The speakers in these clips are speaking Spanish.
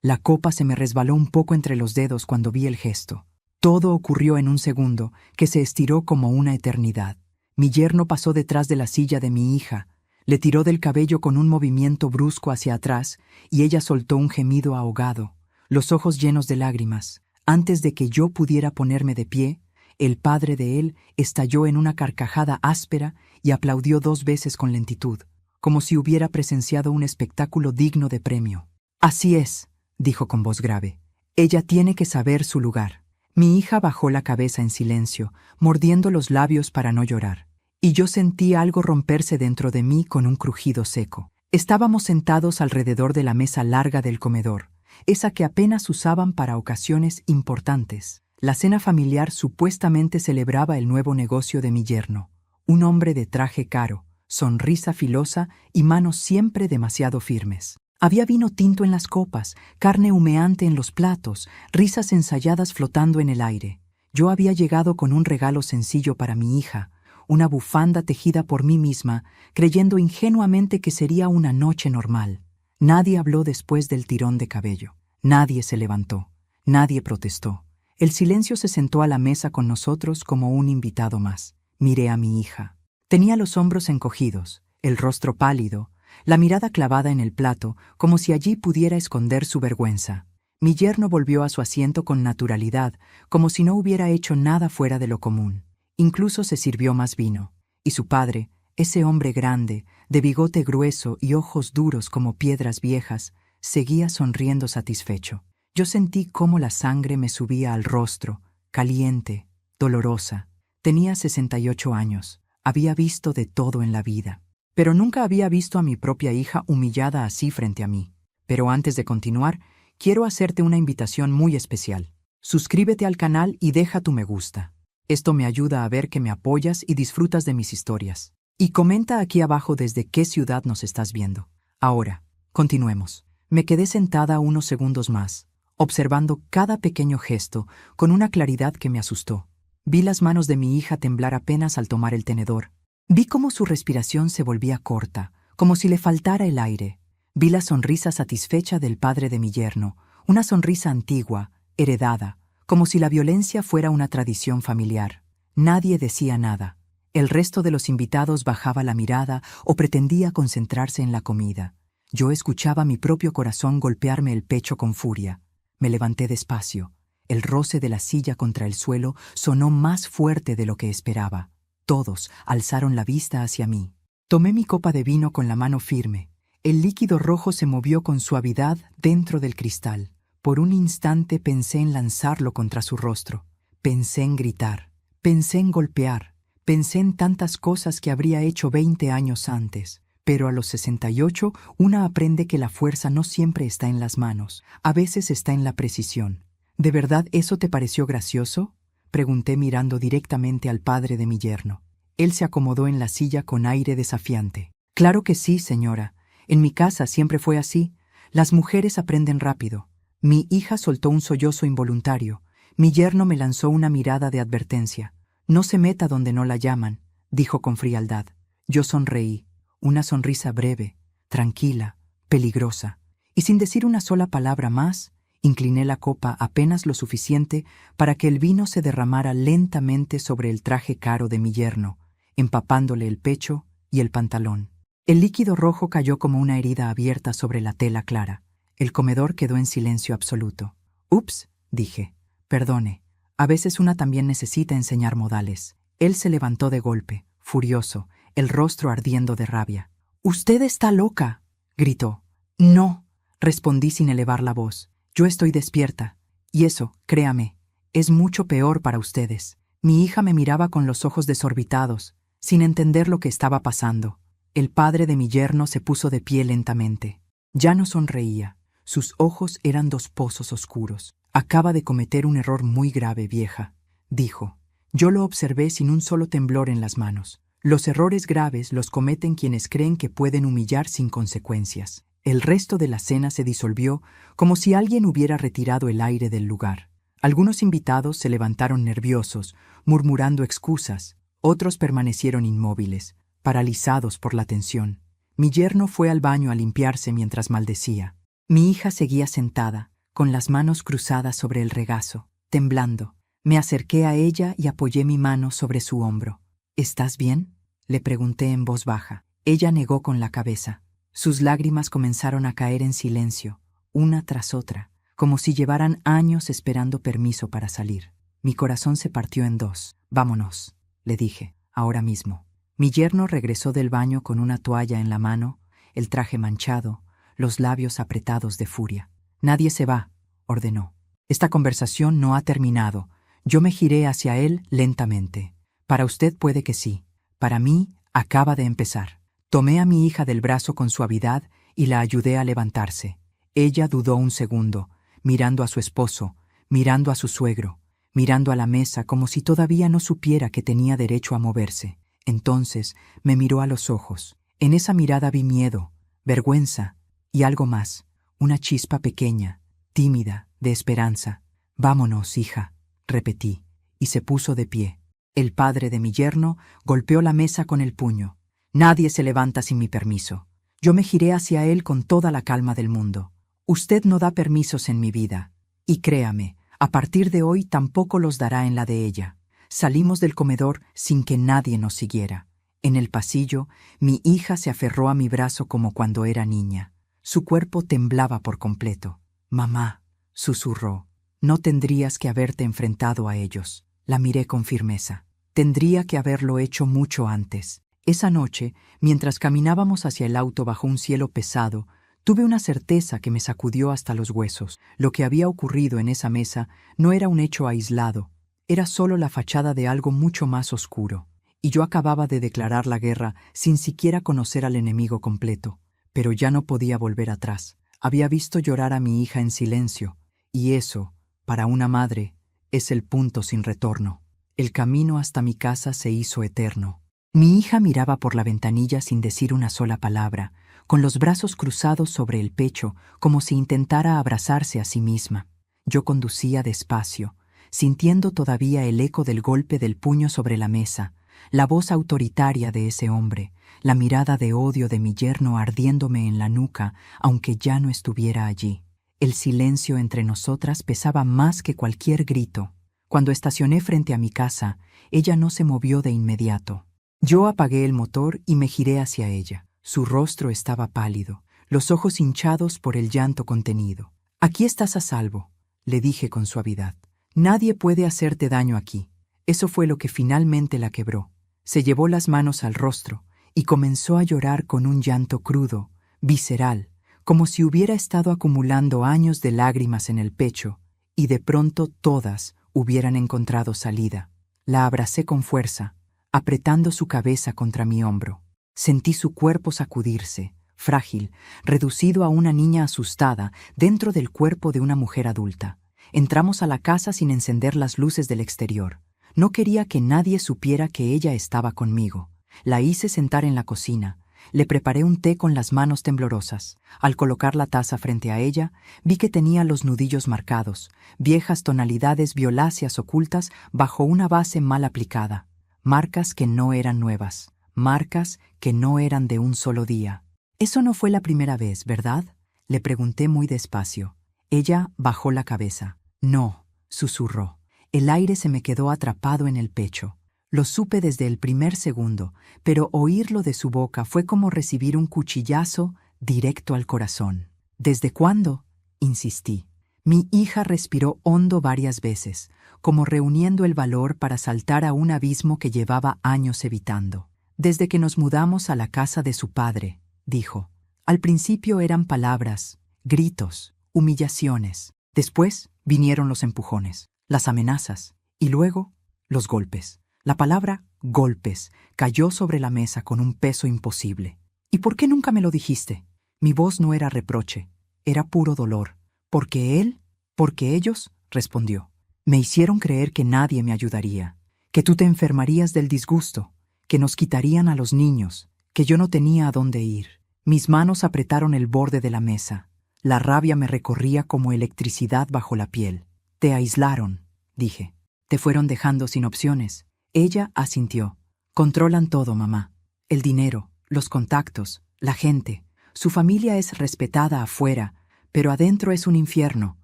La copa se me resbaló un poco entre los dedos cuando vi el gesto. Todo ocurrió en un segundo, que se estiró como una eternidad. Mi yerno pasó detrás de la silla de mi hija, le tiró del cabello con un movimiento brusco hacia atrás, y ella soltó un gemido ahogado, los ojos llenos de lágrimas. Antes de que yo pudiera ponerme de pie, el padre de él estalló en una carcajada áspera y aplaudió 2 veces con lentitud, como si hubiera presenciado un espectáculo digno de premio. «Así es», dijo con voz grave. «Ella tiene que saber su lugar». Mi hija bajó la cabeza en silencio, mordiendo los labios para no llorar. Y yo sentí algo romperse dentro de mí con un crujido seco. Estábamos sentados alrededor de la mesa larga del comedor, esa que apenas usaban para ocasiones importantes. La cena familiar supuestamente celebraba el nuevo negocio de mi yerno, un hombre de traje caro, sonrisa filosa y manos siempre demasiado firmes. Había vino tinto en las copas, carne humeante en los platos, risas ensayadas flotando en el aire. Yo había llegado con un regalo sencillo para mi hija, una bufanda tejida por mí misma, creyendo ingenuamente que sería una noche normal. Nadie habló después del tirón de cabello. Nadie se levantó. Nadie protestó. El silencio se sentó a la mesa con nosotros como un invitado más. Miré a mi hija. Tenía los hombros encogidos, el rostro pálido, la mirada clavada en el plato, como si allí pudiera esconder su vergüenza. Mi yerno volvió a su asiento con naturalidad, como si no hubiera hecho nada fuera de lo común. Incluso se sirvió más vino. Y su padre, ese hombre grande, de bigote grueso y ojos duros como piedras viejas, seguía sonriendo satisfecho. Yo sentí cómo la sangre me subía al rostro, caliente, dolorosa. Tenía 68 años. Había visto de todo en la vida. Pero nunca había visto a mi propia hija humillada así frente a mí. Pero antes de continuar, quiero hacerte una invitación muy especial. Suscríbete al canal y deja tu me gusta. Esto me ayuda a ver que me apoyas y disfrutas de mis historias. Y comenta aquí abajo desde qué ciudad nos estás viendo. Ahora, continuemos. Me quedé sentada unos segundos más, observando cada pequeño gesto con una claridad que me asustó. Vi las manos de mi hija temblar apenas al tomar el tenedor. Vi cómo su respiración se volvía corta, como si le faltara el aire. Vi la sonrisa satisfecha del padre de mi yerno, una sonrisa antigua, heredada, como si la violencia fuera una tradición familiar. Nadie decía nada. El resto de los invitados bajaba la mirada o pretendía concentrarse en la comida. Yo escuchaba mi propio corazón golpearme el pecho con furia. Me levanté despacio. El roce de la silla contra el suelo sonó más fuerte de lo que esperaba. Todos alzaron la vista hacia mí. Tomé mi copa de vino con la mano firme. El líquido rojo se movió con suavidad dentro del cristal. Por un instante pensé en lanzarlo contra su rostro. Pensé en gritar. Pensé en golpear. Pensé en tantas cosas que habría hecho 20 años antes. Pero a los 68 una aprende que la fuerza no siempre está en las manos. A veces está en la precisión. ¿De verdad eso te pareció gracioso?, pregunté mirando directamente al padre de mi yerno. Él se acomodó en la silla con aire desafiante. «Claro que sí, señora. En mi casa siempre fue así. Las mujeres aprenden rápido». Mi hija soltó un sollozo involuntario. Mi yerno me lanzó una mirada de advertencia. «No se meta donde no la llaman», dijo con frialdad. Yo sonreí. Una sonrisa breve, tranquila, peligrosa. Y sin decir una sola palabra más, incliné la copa apenas lo suficiente para que el vino se derramara lentamente sobre el traje caro de mi yerno, empapándole el pecho y el pantalón. El líquido rojo cayó como una herida abierta sobre la tela clara. El comedor quedó en silencio absoluto. «Ups», dije. «Perdone. A veces una también necesita enseñar modales». Él se levantó de golpe, furioso, el rostro ardiendo de rabia. «¡Usted está loca!», gritó. «No», respondí sin elevar la voz. «Yo estoy despierta. Y eso, créame, es mucho peor para ustedes». Mi hija me miraba con los ojos desorbitados, sin entender lo que estaba pasando. El padre de mi yerno se puso de pie lentamente. Ya no sonreía. Sus ojos eran 2 pozos oscuros. «Acaba de cometer un error muy grave, vieja», dijo. Yo lo observé sin un solo temblor en las manos. Los errores graves los cometen quienes creen que pueden humillar sin consecuencias. El resto de la cena se disolvió como si alguien hubiera retirado el aire del lugar. Algunos invitados se levantaron nerviosos, murmurando excusas. Otros permanecieron inmóviles, paralizados por la tensión. Mi yerno fue al baño a limpiarse mientras maldecía. Mi hija seguía sentada, con las manos cruzadas sobre el regazo, temblando. Me acerqué a ella y apoyé mi mano sobre su hombro. ¿Estás bien?, le pregunté en voz baja. Ella negó con la cabeza. Sus lágrimas comenzaron a caer en silencio, una tras otra, como si llevaran años esperando permiso para salir. Mi corazón se partió en dos. «Vámonos», le dije, «ahora mismo». Mi yerno regresó del baño con una toalla en la mano, el traje manchado, los labios apretados de furia. «Nadie se va», ordenó. «Esta conversación no ha terminado». Yo me giré hacia él lentamente. «Para usted puede que sí. Para mí acaba de empezar». Tomé a mi hija del brazo con suavidad y la ayudé a levantarse. Ella dudó un segundo, mirando a su esposo, mirando a su suegro, mirando a la mesa como si todavía no supiera que tenía derecho a moverse. Entonces me miró a los ojos. En esa mirada vi miedo, vergüenza y algo más, una chispa pequeña, tímida, de esperanza. «Vámonos, hija», repetí, y se puso de pie. El padre de mi yerno golpeó la mesa con el puño. «Nadie se levanta sin mi permiso». Yo me giré hacia él con toda la calma del mundo. «Usted no da permisos en mi vida. Y créame, a partir de hoy tampoco los dará en la de ella». Salimos del comedor sin que nadie nos siguiera. En el pasillo, mi hija se aferró a mi brazo como cuando era niña. Su cuerpo temblaba por completo. «Mamá», susurró, «no tendrías que haberte enfrentado a ellos». La miré con firmeza. Tendría que haberlo hecho mucho antes. Esa noche, mientras caminábamos hacia el auto bajo un cielo pesado, tuve una certeza que me sacudió hasta los huesos. Lo que había ocurrido en esa mesa no era un hecho aislado, era solo la fachada de algo mucho más oscuro. Y yo acababa de declarar la guerra sin siquiera conocer al enemigo completo. Pero ya no podía volver atrás. Había visto llorar a mi hija en silencio, y eso, para una madre, es el punto sin retorno. El camino hasta mi casa se hizo eterno. Mi hija miraba por la ventanilla sin decir una sola palabra, con los brazos cruzados sobre el pecho, como si intentara abrazarse a sí misma. Yo conducía despacio, sintiendo todavía el eco del golpe del puño sobre la mesa, la voz autoritaria de ese hombre, la mirada de odio de mi yerno ardiéndome en la nuca, aunque ya no estuviera allí. El silencio entre nosotras pesaba más que cualquier grito. Cuando estacioné frente a mi casa, ella no se movió de inmediato. Yo apagué el motor y me giré hacia ella. Su rostro estaba pálido, los ojos hinchados por el llanto contenido. «Aquí estás a salvo», le dije con suavidad. «Nadie puede hacerte daño aquí». Eso fue lo que finalmente la quebró. Se llevó las manos al rostro y comenzó a llorar con un llanto crudo, visceral, como si hubiera estado acumulando años de lágrimas en el pecho, y de pronto todas hubieran encontrado salida. La abracé con fuerza, apretando su cabeza contra mi hombro. Sentí su cuerpo sacudirse, frágil, reducido a una niña asustada dentro del cuerpo de una mujer adulta. Entramos a la casa sin encender las luces del exterior. No quería que nadie supiera que ella estaba conmigo. La hice sentar en la cocina. Le preparé un té con las manos temblorosas. Al colocar la taza frente a ella, vi que tenía los nudillos marcados, viejas tonalidades violáceas ocultas bajo una base mal aplicada. Marcas que no eran nuevas, marcas que no eran de un solo día. «Eso no fue la primera vez, ¿verdad?», le pregunté muy despacio. Ella bajó la cabeza. «No», susurró. El aire se me quedó atrapado en el pecho. Lo supe desde el primer segundo, pero oírlo de su boca fue como recibir un cuchillazo directo al corazón. «¿Desde cuándo?», insistí. Mi hija respiró hondo varias veces, como reuniendo el valor para saltar a un abismo que llevaba años evitando. «Desde que nos mudamos a la casa de su padre», dijo. «Al principio eran palabras, gritos, humillaciones. Después vinieron los empujones, las amenazas y luego los golpes». La palabra «golpes» cayó sobre la mesa con un peso imposible. «¿Y por qué nunca me lo dijiste?». Mi voz no era reproche, era puro dolor. «Porque él, porque ellos», respondió. «Me hicieron creer que nadie me ayudaría, que tú te enfermarías del disgusto, que nos quitarían a los niños, que yo no tenía a dónde ir». Mis manos apretaron el borde de la mesa. La rabia me recorría como electricidad bajo la piel. «Te aislaron», dije. «Te fueron dejando sin opciones». Ella asintió. «Controlan todo, mamá. El dinero, los contactos, la gente. Su familia es respetada afuera, pero adentro es un infierno.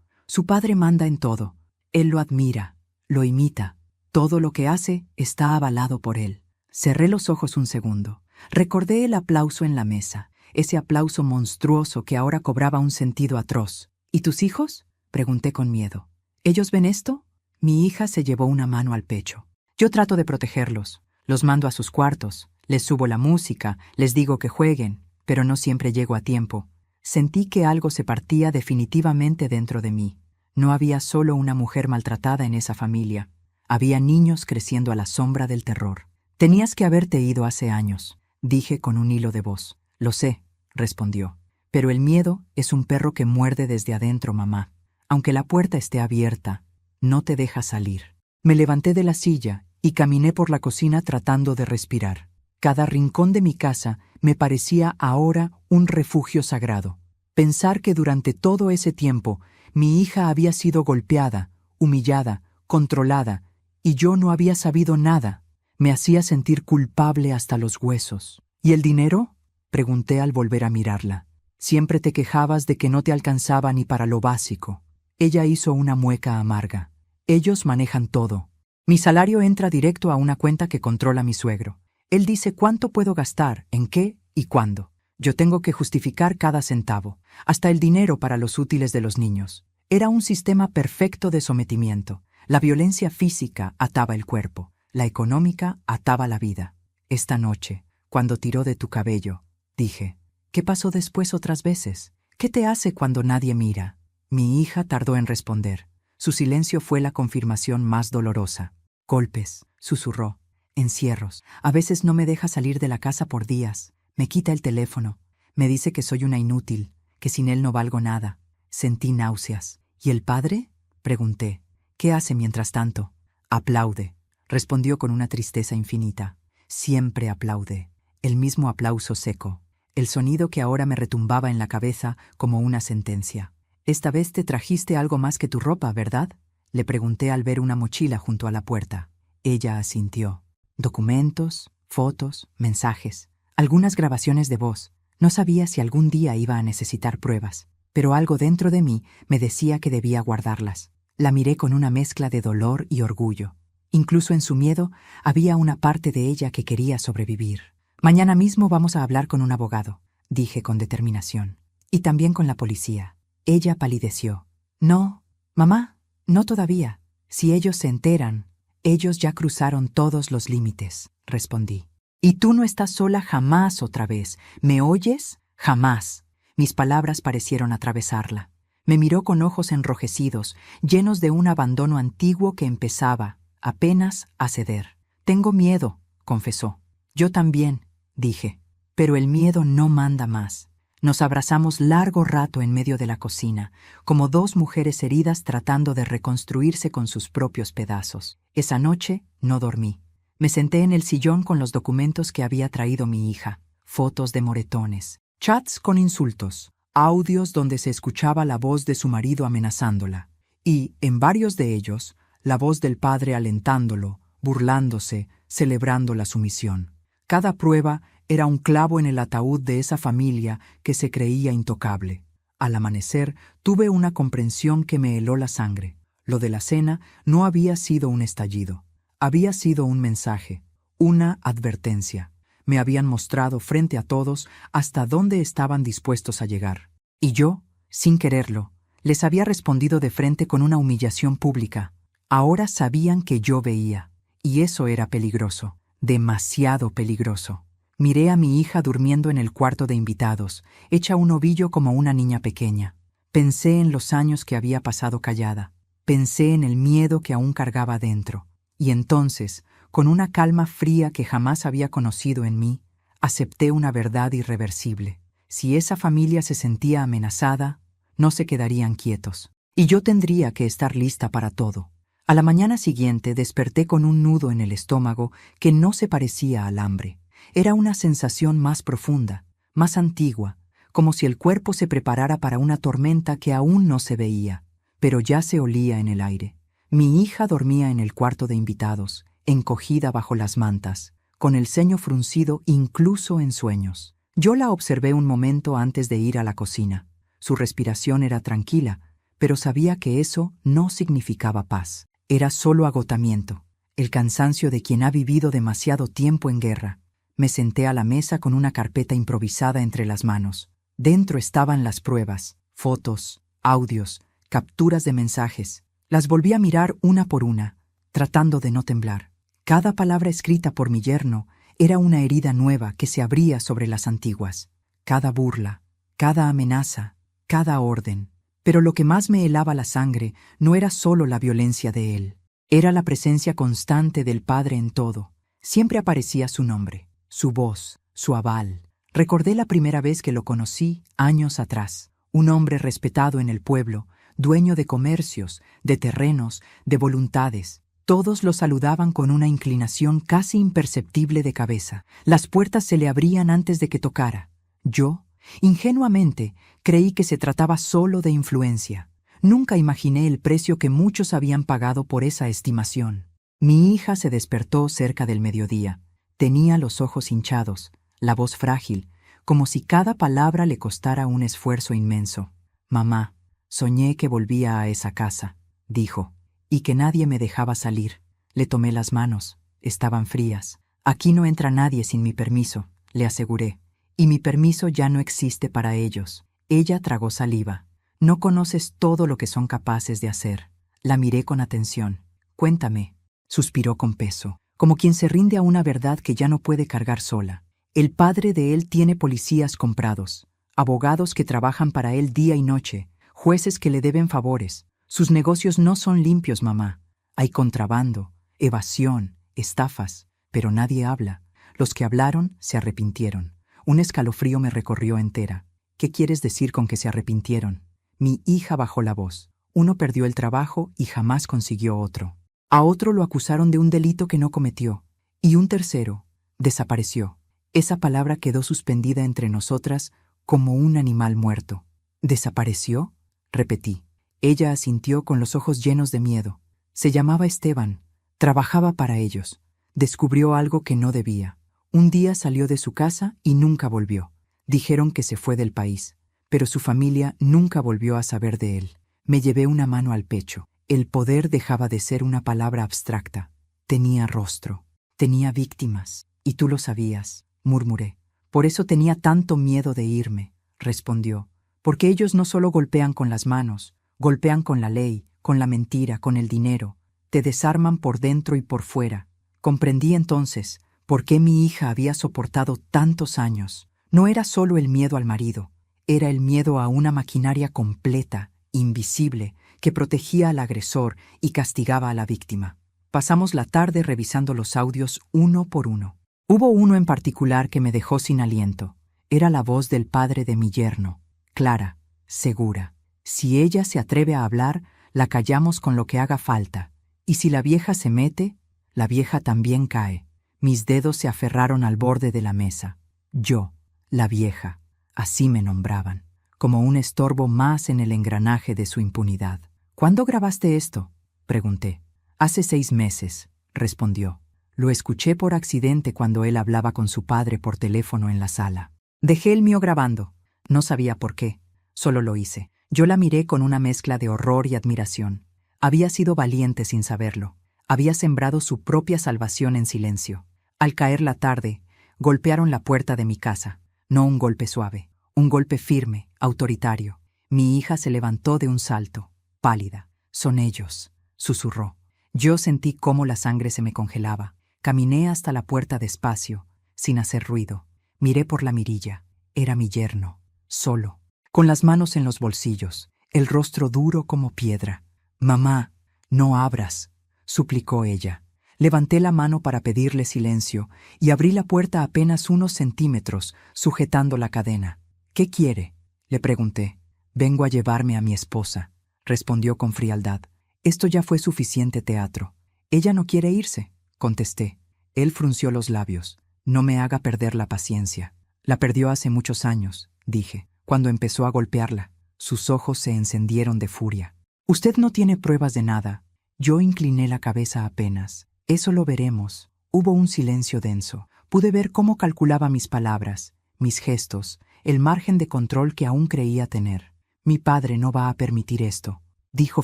Su padre manda en todo. Él lo admira, lo imita. Todo lo que hace está avalado por él. Cerré los ojos un segundo. Recordé el aplauso en la mesa, ese aplauso monstruoso que ahora cobraba un sentido atroz. ¿Y tus hijos?, pregunté con miedo. ¿Ellos ven esto? Mi hija se llevó una mano al pecho. Yo trato de protegerlos. Los mando a sus cuartos, les subo la música, les digo que jueguen, pero no siempre llego a tiempo. Sentí que algo se partía definitivamente dentro de mí. No había solo una mujer maltratada en esa familia. Había niños creciendo a la sombra del terror. Tenías que haberte ido hace años, dije con un hilo de voz. Lo sé, respondió. Pero el miedo es un perro que muerde desde adentro, mamá. Aunque la puerta esté abierta, no te deja salir. Me levanté de la silla y caminé por la cocina tratando de respirar. Cada rincón de mi casa me parecía ahora un refugio sagrado. Pensar que durante todo ese tiempo mi hija había sido golpeada, humillada, controlada, y yo no había sabido nada, me hacía sentir culpable hasta los huesos. ¿Y el dinero?, pregunté al volver a mirarla. Siempre te quejabas de que no te alcanzaba ni para lo básico. Ella hizo una mueca amarga. Ellos manejan todo. Mi salario entra directo a una cuenta que controla mi suegro. Él dice cuánto puedo gastar, en qué y cuándo. Yo tengo que justificar cada centavo, hasta el dinero para los útiles de los niños. Era un sistema perfecto de sometimiento. La violencia física ataba el cuerpo, la económica ataba la vida. Esta noche, cuando tiró de tu cabello, dije, ¿qué pasó después otras veces? ¿Qué te hace cuando nadie mira? Mi hija tardó en responder. Su silencio fue la confirmación más dolorosa. Golpes, susurró. Encierros. A veces no me deja salir de la casa por días. Me quita el teléfono. Me dice que soy una inútil, que sin él no valgo nada. Sentí náuseas. ¿Y el padre?, pregunté. ¿Qué hace mientras tanto? Aplaude, respondió con una tristeza infinita. Siempre aplaude. El mismo aplauso seco. El sonido que ahora me retumbaba en la cabeza como una sentencia. Esta vez te trajiste algo más que tu ropa, ¿verdad?, le pregunté al ver una mochila junto a la puerta. Ella asintió. Documentos, fotos, mensajes, algunas grabaciones de voz. No sabía si algún día iba a necesitar pruebas, pero algo dentro de mí me decía que debía guardarlas. La miré con una mezcla de dolor y orgullo. Incluso en su miedo había una parte de ella que quería sobrevivir. Mañana mismo vamos a hablar con un abogado, dije con determinación. Y también con la policía. Ella palideció. No, mamá, no todavía. Si ellos se enteran, ellos ya cruzaron todos los límites, respondí. Y tú no estás sola jamás otra vez. ¿Me oyes? Jamás. Mis palabras parecieron atravesarla. Me miró con ojos enrojecidos, llenos de un abandono antiguo que empezaba, apenas, a ceder. Tengo miedo, confesó. Yo también, dije. Pero el miedo no manda más. Nos abrazamos largo rato en medio de la cocina, como dos mujeres heridas tratando de reconstruirse con sus propios pedazos. Esa noche no dormí. Me senté en el sillón con los documentos que había traído mi hija, fotos de moretones, chats con insultos, audios donde se escuchaba la voz de su marido amenazándola, y, en varios de ellos, la voz del padre alentándolo, burlándose, celebrando la sumisión. Cada prueba era un clavo en el ataúd de esa familia que se creía intocable. Al amanecer, tuve una comprensión que me heló la sangre. Lo de la cena no había sido un estallido. Había sido un mensaje, una advertencia. Me habían mostrado frente a todos hasta dónde estaban dispuestos a llegar. Y yo, sin quererlo, les había respondido de frente con una humillación pública. Ahora sabían que yo veía, y eso era peligroso, demasiado peligroso. Miré a mi hija durmiendo en el cuarto de invitados, hecha un ovillo como una niña pequeña. Pensé en los años que había pasado callada. Pensé en el miedo que aún cargaba dentro. Y entonces, con una calma fría que jamás había conocido en mí, acepté una verdad irreversible. Si esa familia se sentía amenazada, no se quedarían quietos. Y yo tendría que estar lista para todo. A la mañana siguiente desperté con un nudo en el estómago que no se parecía al hambre. Era una sensación más profunda, más antigua, como si el cuerpo se preparara para una tormenta que aún no se veía, pero ya se olía en el aire. Mi hija dormía en el cuarto de invitados, encogida bajo las mantas, con el ceño fruncido incluso en sueños. Yo la observé un momento antes de ir a la cocina. Su respiración era tranquila, pero sabía que eso no significaba paz. Era solo agotamiento, el cansancio de quien ha vivido demasiado tiempo en guerra. Me senté a la mesa con una carpeta improvisada entre las manos. Dentro estaban las pruebas, fotos, audios, capturas de mensajes. Las volví a mirar una por una, tratando de no temblar. Cada palabra escrita por mi yerno era una herida nueva que se abría sobre las antiguas. Cada burla, cada amenaza, cada orden. Pero lo que más me helaba la sangre no era solo la violencia de él. Era la presencia constante del padre en todo. Siempre aparecía su nombre, su voz, su aval. Recordé la primera vez que lo conocí años atrás. Un hombre respetado en el pueblo, dueño de comercios, de terrenos, de voluntades. Todos lo saludaban con una inclinación casi imperceptible de cabeza. Las puertas se le abrían antes de que tocara. Yo, ingenuamente, creí que se trataba solo de influencia. Nunca imaginé el precio que muchos habían pagado por esa estimación. Mi hija se despertó cerca del mediodía. Tenía los ojos hinchados, la voz frágil, como si cada palabra le costara un esfuerzo inmenso. «Mamá, soñé que volvía a esa casa», dijo, «y que nadie me dejaba salir». Le tomé las manos. Estaban frías. «Aquí no entra nadie sin mi permiso», le aseguré. «Y mi permiso ya no existe para ellos». Ella tragó saliva. «No conoces todo lo que son capaces de hacer». La miré con atención. «Cuéntame», suspiró con peso, como quien se rinde a una verdad que ya no puede cargar sola. «El padre de él tiene policías comprados, abogados que trabajan para él día y noche, jueces que le deben favores. Sus negocios no son limpios, mamá. Hay contrabando, evasión, estafas, pero nadie habla. Los que hablaron se arrepintieron». Un escalofrío me recorrió entera. «¿Qué quieres decir con que se arrepintieron?» Mi hija bajó la voz. «Uno perdió el trabajo y jamás consiguió otro. A otro lo acusaron de un delito que no cometió. Y un tercero desapareció». Esa palabra quedó suspendida entre nosotras como un animal muerto. «¿Desapareció?», repetí. Ella asintió con los ojos llenos de miedo. «Se llamaba Esteban. Trabajaba para ellos. Descubrió algo que no debía. Un día salió de su casa y nunca volvió. Dijeron que se fue del país, pero su familia nunca volvió a saber de él». Me llevé una mano al pecho. El poder dejaba de ser una palabra abstracta. Tenía rostro, tenía víctimas, y tú lo sabías, murmuré. «Por eso tenía tanto miedo de irme», respondió. «Porque ellos no solo golpean con las manos, golpean con la ley, con la mentira, con el dinero. Te desarman por dentro y por fuera». Comprendí entonces por qué mi hija había soportado tantos años. No era solo el miedo al marido, era el miedo a una maquinaria completa, invisible, que protegía al agresor y castigaba a la víctima. Pasamos la tarde revisando los audios uno por uno. Hubo uno en particular que me dejó sin aliento. Era la voz del padre de mi yerno, clara, segura. Si ella se atreve a hablar, la callamos con lo que haga falta. Y si la vieja se mete, la vieja también cae. Mis dedos se aferraron al borde de la mesa. Yo, la vieja, así me nombraban, como un estorbo más en el engranaje de su impunidad. «¿Cuándo grabaste esto?», pregunté. «Hace 6 meses», respondió. Lo escuché por accidente cuando él hablaba con su padre por teléfono en la sala. Dejé el mío grabando. No sabía por qué, solo lo hice. Yo la miré con una mezcla de horror y admiración. Había sido valiente sin saberlo. Había sembrado su propia salvación en silencio. Al caer la tarde, golpearon la puerta de mi casa. No un golpe suave, un golpe firme, autoritario. Mi hija se levantó de un salto, pálida. «Son ellos», susurró. Yo sentí cómo la sangre se me congelaba. Caminé hasta la puerta despacio, sin hacer ruido. Miré por la mirilla. Era mi yerno, solo, con las manos en los bolsillos, el rostro duro como piedra. «Mamá, no abras», suplicó ella. Levanté la mano para pedirle silencio y abrí la puerta apenas unos centímetros, sujetando la cadena. «¿Qué quiere?», le pregunté. «Vengo a llevarme a mi esposa», respondió con frialdad. «Esto ya fue suficiente teatro». «Ella no quiere irse», contesté. Él frunció los labios. «No me haga perder la paciencia». «La perdió hace muchos años», dije, cuando empezó a golpearla. Sus ojos se encendieron de furia. «Usted no tiene pruebas de nada». Yo incliné la cabeza apenas. «Eso lo veremos». Hubo un silencio denso. Pude ver cómo calculaba mis palabras, mis gestos, el margen de control que aún creía tener. Mi padre no va a permitir esto, dijo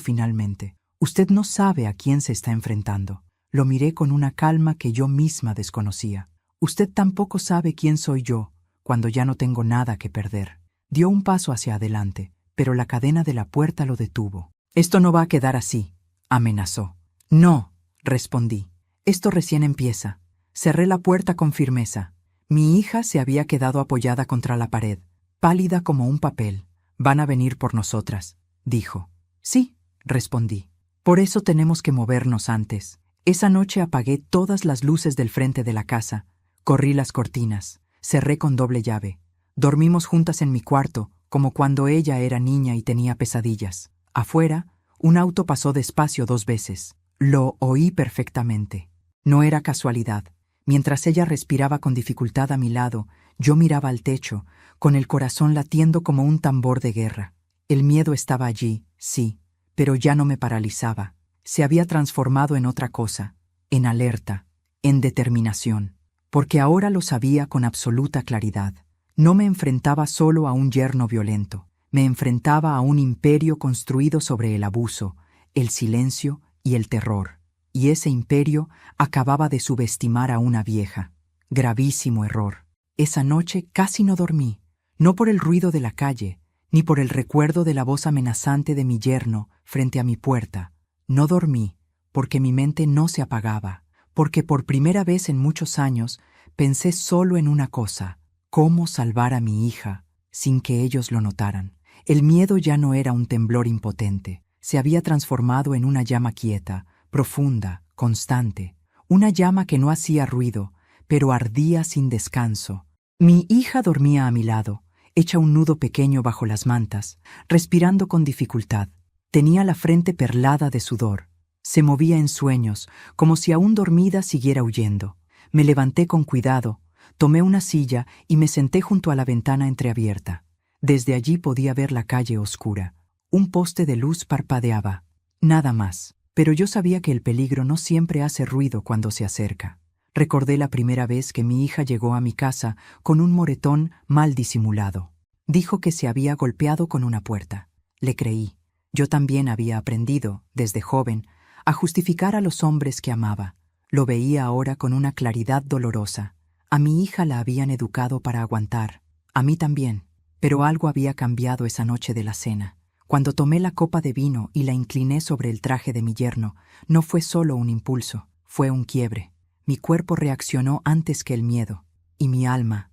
finalmente. Usted no sabe a quién se está enfrentando. Lo miré con una calma que yo misma desconocía. Usted tampoco sabe quién soy yo, cuando ya no tengo nada que perder. Dio un paso hacia adelante, pero la cadena de la puerta lo detuvo. Esto no va a quedar así, amenazó. No, respondí. Esto recién empieza. Cerré la puerta con firmeza. Mi hija se había quedado apoyada contra la pared, pálida como un papel. Van a venir por nosotras, dijo. Sí, respondí. Por eso tenemos que movernos antes. Esa noche apagué todas las luces del frente de la casa, corrí las cortinas, cerré con doble llave. Dormimos juntas en mi cuarto, como cuando ella era niña y tenía pesadillas. Afuera, un auto pasó despacio 2 veces. Lo oí perfectamente. No era casualidad. Mientras ella respiraba con dificultad a mi lado, yo miraba al techo, con el corazón latiendo como un tambor de guerra. El miedo estaba allí, sí, pero ya no me paralizaba. Se había transformado en otra cosa, en alerta, en determinación, porque ahora lo sabía con absoluta claridad. No me enfrentaba solo a un yerno violento, me enfrentaba a un imperio construido sobre el abuso, el silencio y el terror. Y ese imperio acababa de subestimar a una vieja. Gravísimo error. Esa noche casi no dormí, no por el ruido de la calle, ni por el recuerdo de la voz amenazante de mi yerno frente a mi puerta. No dormí porque mi mente no se apagaba, porque por primera vez en muchos años pensé solo en una cosa: cómo salvar a mi hija sin que ellos lo notaran. El miedo ya no era un temblor impotente, se había transformado en una llama quieta, profunda, constante, una llama que no hacía ruido, pero ardía sin descanso. Mi hija dormía a mi lado, hecha un nudo pequeño bajo las mantas, respirando con dificultad. Tenía la frente perlada de sudor. Se movía en sueños, como si aún dormida siguiera huyendo. Me levanté con cuidado, tomé una silla y me senté junto a la ventana entreabierta. Desde allí podía ver la calle oscura. Un poste de luz parpadeaba. Nada más. Pero yo sabía que el peligro no siempre hace ruido cuando se acerca. Recordé la primera vez que mi hija llegó a mi casa con un moretón mal disimulado. Dijo que se había golpeado con una puerta. Le creí. Yo también había aprendido, desde joven, a justificar a los hombres que amaba. Lo veía ahora con una claridad dolorosa. A mi hija la habían educado para aguantar. A mí también. Pero algo había cambiado esa noche de la cena. Cuando tomé la copa de vino y la incliné sobre el traje de mi yerno, no fue solo un impulso, fue un quiebre. Mi cuerpo reaccionó antes que el miedo, y mi alma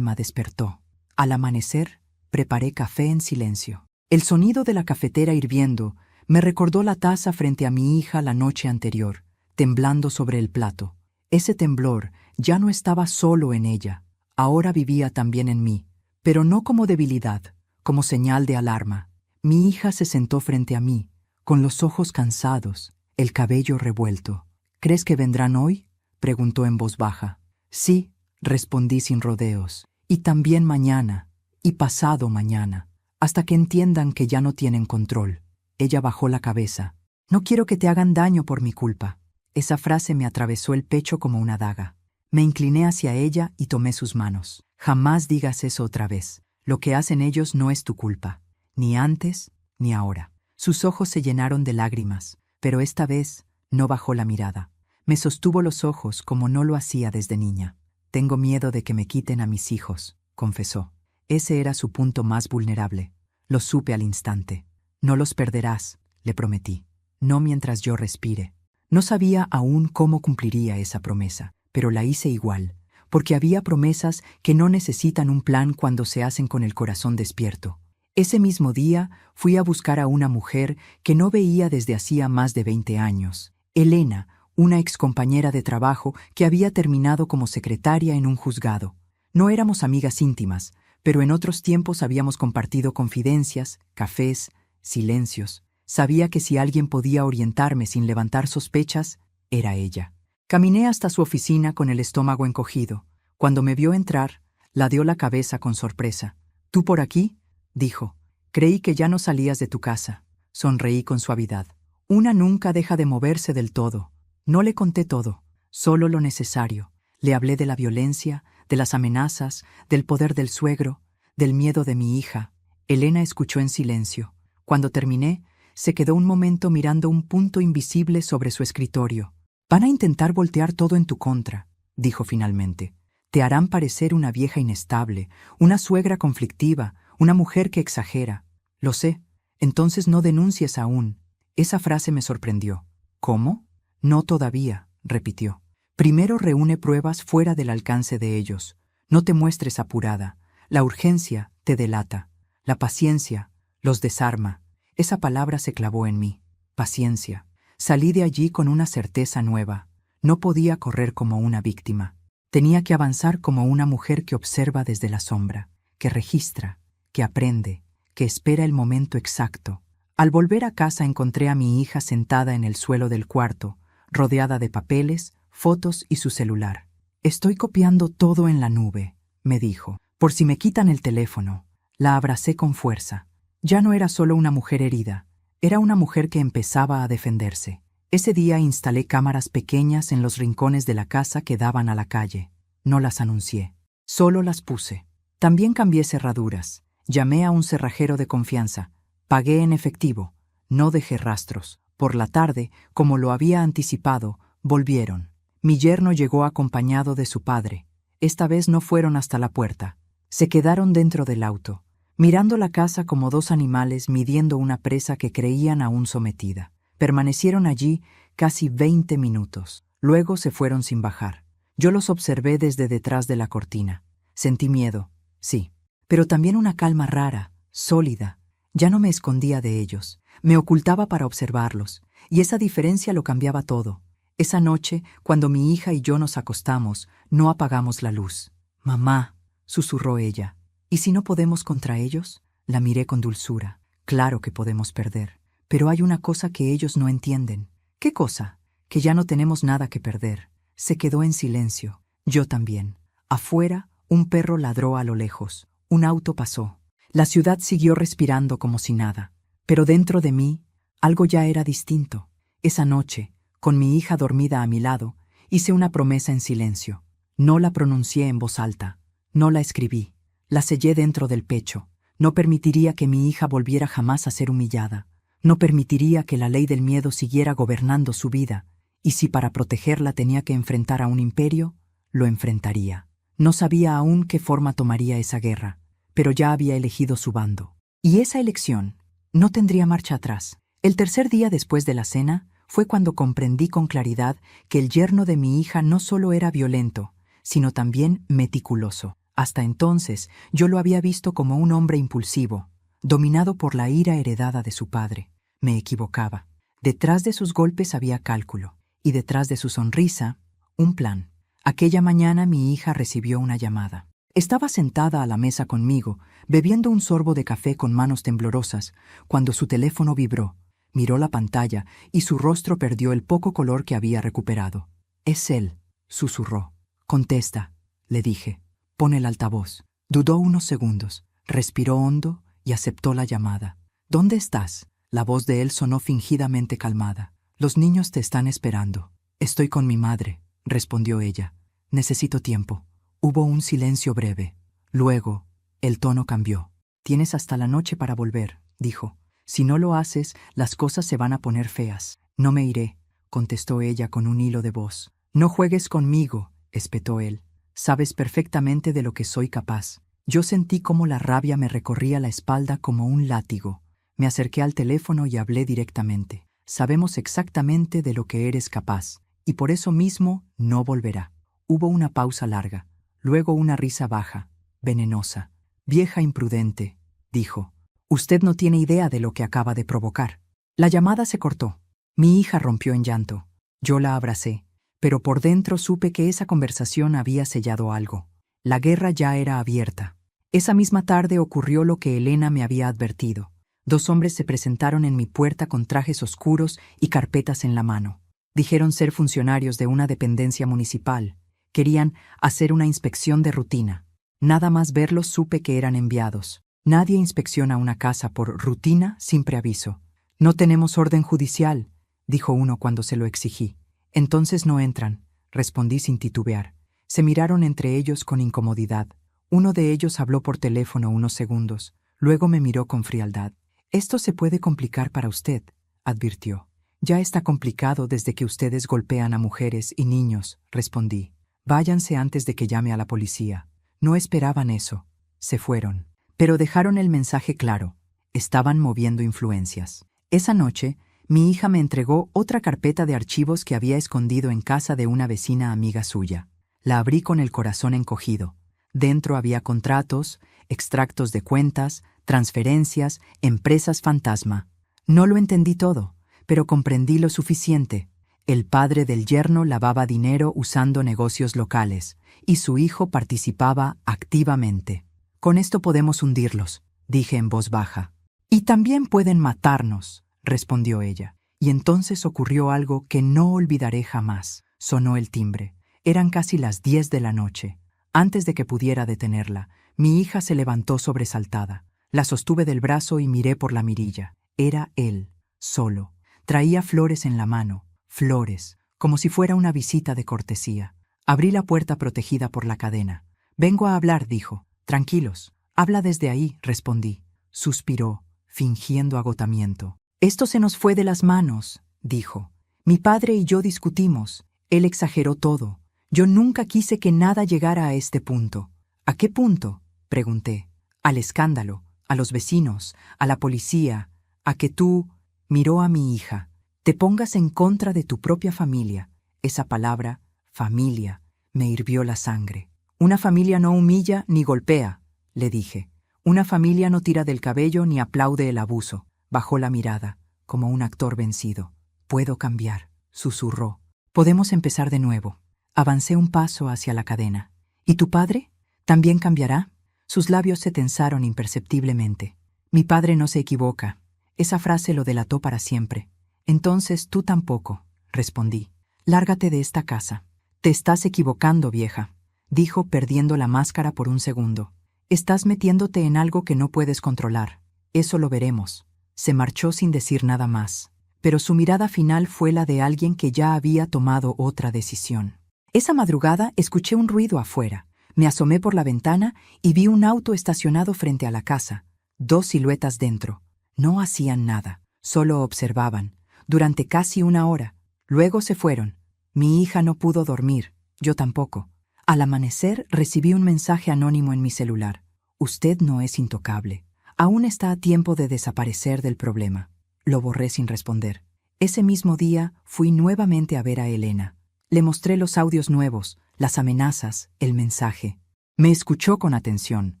despertó. Al amanecer, preparé café en silencio. El sonido de la cafetera hirviendo me recordó la taza frente a mi hija la noche anterior, temblando sobre el plato. Ese temblor ya no estaba solo en ella, ahora vivía también en mí, pero no como debilidad, como señal de alarma. Mi hija se sentó frente a mí, con los ojos cansados, el cabello revuelto. ¿Crees que vendrán hoy?, preguntó en voz baja. Sí, respondí sin rodeos. Y también mañana, y pasado mañana, hasta que entiendan que ya no tienen control. Ella bajó la cabeza. No quiero que te hagan daño por mi culpa. Esa frase me atravesó el pecho como una daga. Me incliné hacia ella y tomé sus manos. Jamás digas eso otra vez. Lo que hacen ellos no es tu culpa. Ni antes, ni ahora. Sus ojos se llenaron de lágrimas, pero esta vez no bajó la mirada. Me sostuvo los ojos como no lo hacía desde niña. Tengo miedo de que me quiten a mis hijos, confesó. Ese era su punto más vulnerable. Lo supe al instante. No los perderás, le prometí. No mientras yo respire. No sabía aún cómo cumpliría esa promesa, pero la hice igual, porque había promesas que no necesitan un plan cuando se hacen con el corazón despierto. Ese mismo día fui a buscar a una mujer que no veía desde hacía más de 20 años. Elena, una excompañera de trabajo que había terminado como secretaria en un juzgado. No éramos amigas íntimas, pero en otros tiempos habíamos compartido confidencias, cafés, silencios. Sabía que si alguien podía orientarme sin levantar sospechas, era ella. Caminé hasta su oficina con el estómago encogido. Cuando me vio entrar, ladeó la cabeza con sorpresa. ¿Tú por aquí?, dijo. Creí que ya no salías de tu casa. Sonreí con suavidad. Una nunca deja de moverse del todo. No le conté todo, solo lo necesario. Le hablé de la violencia, de las amenazas, del poder del suegro, del miedo de mi hija. Elena escuchó en silencio. Cuando terminé, se quedó un momento mirando un punto invisible sobre su escritorio. «Van a intentar voltear todo en tu contra», dijo finalmente. «Te harán parecer una vieja inestable, una suegra conflictiva, una mujer que exagera. Lo sé. Entonces no denuncies aún». Esa frase me sorprendió. «¿Cómo?» «No todavía», repitió. «Primero reúne pruebas fuera del alcance de ellos. No te muestres apurada. La urgencia te delata. La paciencia los desarma». Esa palabra se clavó en mí. Paciencia. Salí de allí con una certeza nueva. No podía correr como una víctima. Tenía que avanzar como una mujer que observa desde la sombra, que registra, que aprende, que espera el momento exacto. Al volver a casa encontré a mi hija sentada en el suelo del cuarto, rodeada de papeles, fotos y su celular. «Estoy copiando todo en la nube», me dijo, «por si me quitan el teléfono». La abracé con fuerza. Ya no era solo una mujer herida, era una mujer que empezaba a defenderse. Ese día instalé cámaras pequeñas en los rincones de la casa que daban a la calle. No las anuncié, solo las puse. También cambié cerraduras. Llamé a un cerrajero de confianza. Pagué en efectivo. No dejé rastros. Por la tarde, como lo había anticipado, volvieron. Mi yerno llegó acompañado de su padre. Esta vez no fueron hasta la puerta. Se quedaron dentro del auto, mirando la casa como dos animales midiendo una presa que creían aún sometida. Permanecieron allí casi 20 minutos. Luego se fueron sin bajar. Yo los observé desde detrás de la cortina. Sentí miedo, sí, pero también una calma rara, sólida. Ya no me escondía de ellos. Me ocultaba para observarlos, y esa diferencia lo cambiaba todo. Esa noche, cuando mi hija y yo nos acostamos, no apagamos la luz. «Mamá», susurró ella, «¿y si no podemos contra ellos?» La miré con dulzura. «Claro que podemos perder, pero hay una cosa que ellos no entienden». «¿Qué cosa?» «Que ya no tenemos nada que perder». Se quedó en silencio. Yo también. Afuera, un perro ladró a lo lejos. Un auto pasó. La ciudad siguió respirando como si nada. Pero dentro de mí, algo ya era distinto. Esa noche, con mi hija dormida a mi lado, hice una promesa en silencio. No la pronuncié en voz alta. No la escribí. La sellé dentro del pecho. No permitiría que mi hija volviera jamás a ser humillada. No permitiría que la ley del miedo siguiera gobernando su vida. Y si para protegerla tenía que enfrentar a un imperio, lo enfrentaría. No sabía aún qué forma tomaría esa guerra, pero ya había elegido su bando. Y esa elección no tendría marcha atrás. El tercer día después de la cena fue cuando comprendí con claridad que el yerno de mi hija no solo era violento, sino también meticuloso. Hasta entonces yo lo había visto como un hombre impulsivo, dominado por la ira heredada de su padre. Me equivocaba. Detrás de sus golpes había cálculo, y detrás de su sonrisa, un plan. Aquella mañana mi hija recibió una llamada. Estaba sentada a la mesa conmigo, bebiendo un sorbo de café con manos temblorosas, cuando su teléfono vibró. Miró la pantalla y su rostro perdió el poco color que había recuperado. «Es él», susurró. «Contesta», le dije. «Pon el altavoz». Dudó unos segundos, respiró hondo y aceptó la llamada. «¿Dónde estás?» La voz de él sonó fingidamente calmada. «Los niños te están esperando». «Estoy con mi madre», respondió ella. «Necesito tiempo». Hubo un silencio breve. Luego, el tono cambió. «Tienes hasta la noche para volver», dijo. «Si no lo haces, las cosas se van a poner feas». «No me iré», contestó ella con un hilo de voz. «No juegues conmigo», espetó él. «Sabes perfectamente de lo que soy capaz». Yo sentí cómo la rabia me recorría la espalda como un látigo. Me acerqué al teléfono y hablé directamente. «Sabemos exactamente de lo que eres capaz, y por eso mismo no volverá». Hubo una pausa larga, luego una risa baja, venenosa. «Vieja imprudente», dijo. «Usted no tiene idea de lo que acaba de provocar». La llamada se cortó. Mi hija rompió en llanto. Yo la abracé, pero por dentro supe que esa conversación había sellado algo. La guerra ya era abierta. Esa misma tarde ocurrió lo que Elena me había advertido. 2 hombres se presentaron en mi puerta con trajes oscuros y carpetas en la mano. Dijeron ser funcionarios de una dependencia municipal. Querían hacer una inspección de rutina. Nada más verlos supe que eran enviados. Nadie inspecciona una casa por rutina sin preaviso. «No tenemos orden judicial», dijo uno cuando se lo exigí. «Entonces no entran», respondí sin titubear. Se miraron entre ellos con incomodidad. Uno de ellos habló por teléfono unos segundos. Luego me miró con frialdad. Esto se puede complicar para usted, advirtió. Ya está complicado desde que ustedes golpean a mujeres y niños, respondí. Váyanse antes de que llame a la policía. No esperaban eso. Se fueron. Pero dejaron el mensaje claro. Estaban moviendo influencias. Esa noche, mi hija me entregó otra carpeta de archivos que había escondido en casa de una vecina amiga suya. La abrí con el corazón encogido. Dentro había contratos, extractos de cuentas, transferencias, empresas fantasma. No lo entendí todo, pero comprendí lo suficiente. El padre del yerno lavaba dinero usando negocios locales, y su hijo participaba activamente. Con esto podemos hundirlos, dije en voz baja. Y también pueden matarnos, respondió ella. Y entonces ocurrió algo que no olvidaré jamás. Sonó el timbre. Eran casi las 10 de la noche. Antes de que pudiera detenerla, mi hija se levantó sobresaltada. La sostuve del brazo y miré por la mirilla. Era él, solo. Traía flores en la mano, flores, como si fuera una visita de cortesía. Abrí la puerta protegida por la cadena. Vengo a hablar, dijo. Tranquilos. Habla desde ahí, respondí. Suspiró, fingiendo agotamiento. Esto se nos fue de las manos, dijo. Mi padre y yo discutimos. Él exageró todo. Yo nunca quise que nada llegara a este punto. ¿A qué punto?, pregunté. Al escándalo, a los vecinos, a la policía, a que tú, miró a mi hija, te pongas en contra de tu propia familia. Esa palabra, familia, me hirvió la sangre. Una familia no humilla ni golpea, le dije. Una familia no tira del cabello ni aplaude el abuso. Bajó la mirada, como un actor vencido. Puedo cambiar, susurró. Podemos empezar de nuevo. Avancé un paso hacia la cadena. ¿Y tu padre? ¿También cambiará? Sus labios se tensaron imperceptiblemente. Mi padre no se equivoca. Esa frase lo delató para siempre. Entonces tú tampoco, respondí. Lárgate de esta casa. Te estás equivocando, vieja, dijo perdiendo la máscara por un segundo. Estás metiéndote en algo que no puedes controlar. Eso lo veremos. Se marchó sin decir nada más. Pero su mirada final fue la de alguien que ya había tomado otra decisión. Esa madrugada escuché un ruido afuera. Me asomé por la ventana y vi un auto estacionado frente a la casa. 2 siluetas dentro. No hacían nada, solo observaban. Durante casi 1 hora. Luego se fueron. Mi hija no pudo dormir, yo tampoco. Al amanecer recibí un mensaje anónimo en mi celular. Usted no es intocable. Aún está a tiempo de desaparecer del problema. Lo borré sin responder. Ese mismo día fui nuevamente a ver a Elena. Le mostré los audios nuevos, las amenazas, el mensaje. Me escuchó con atención.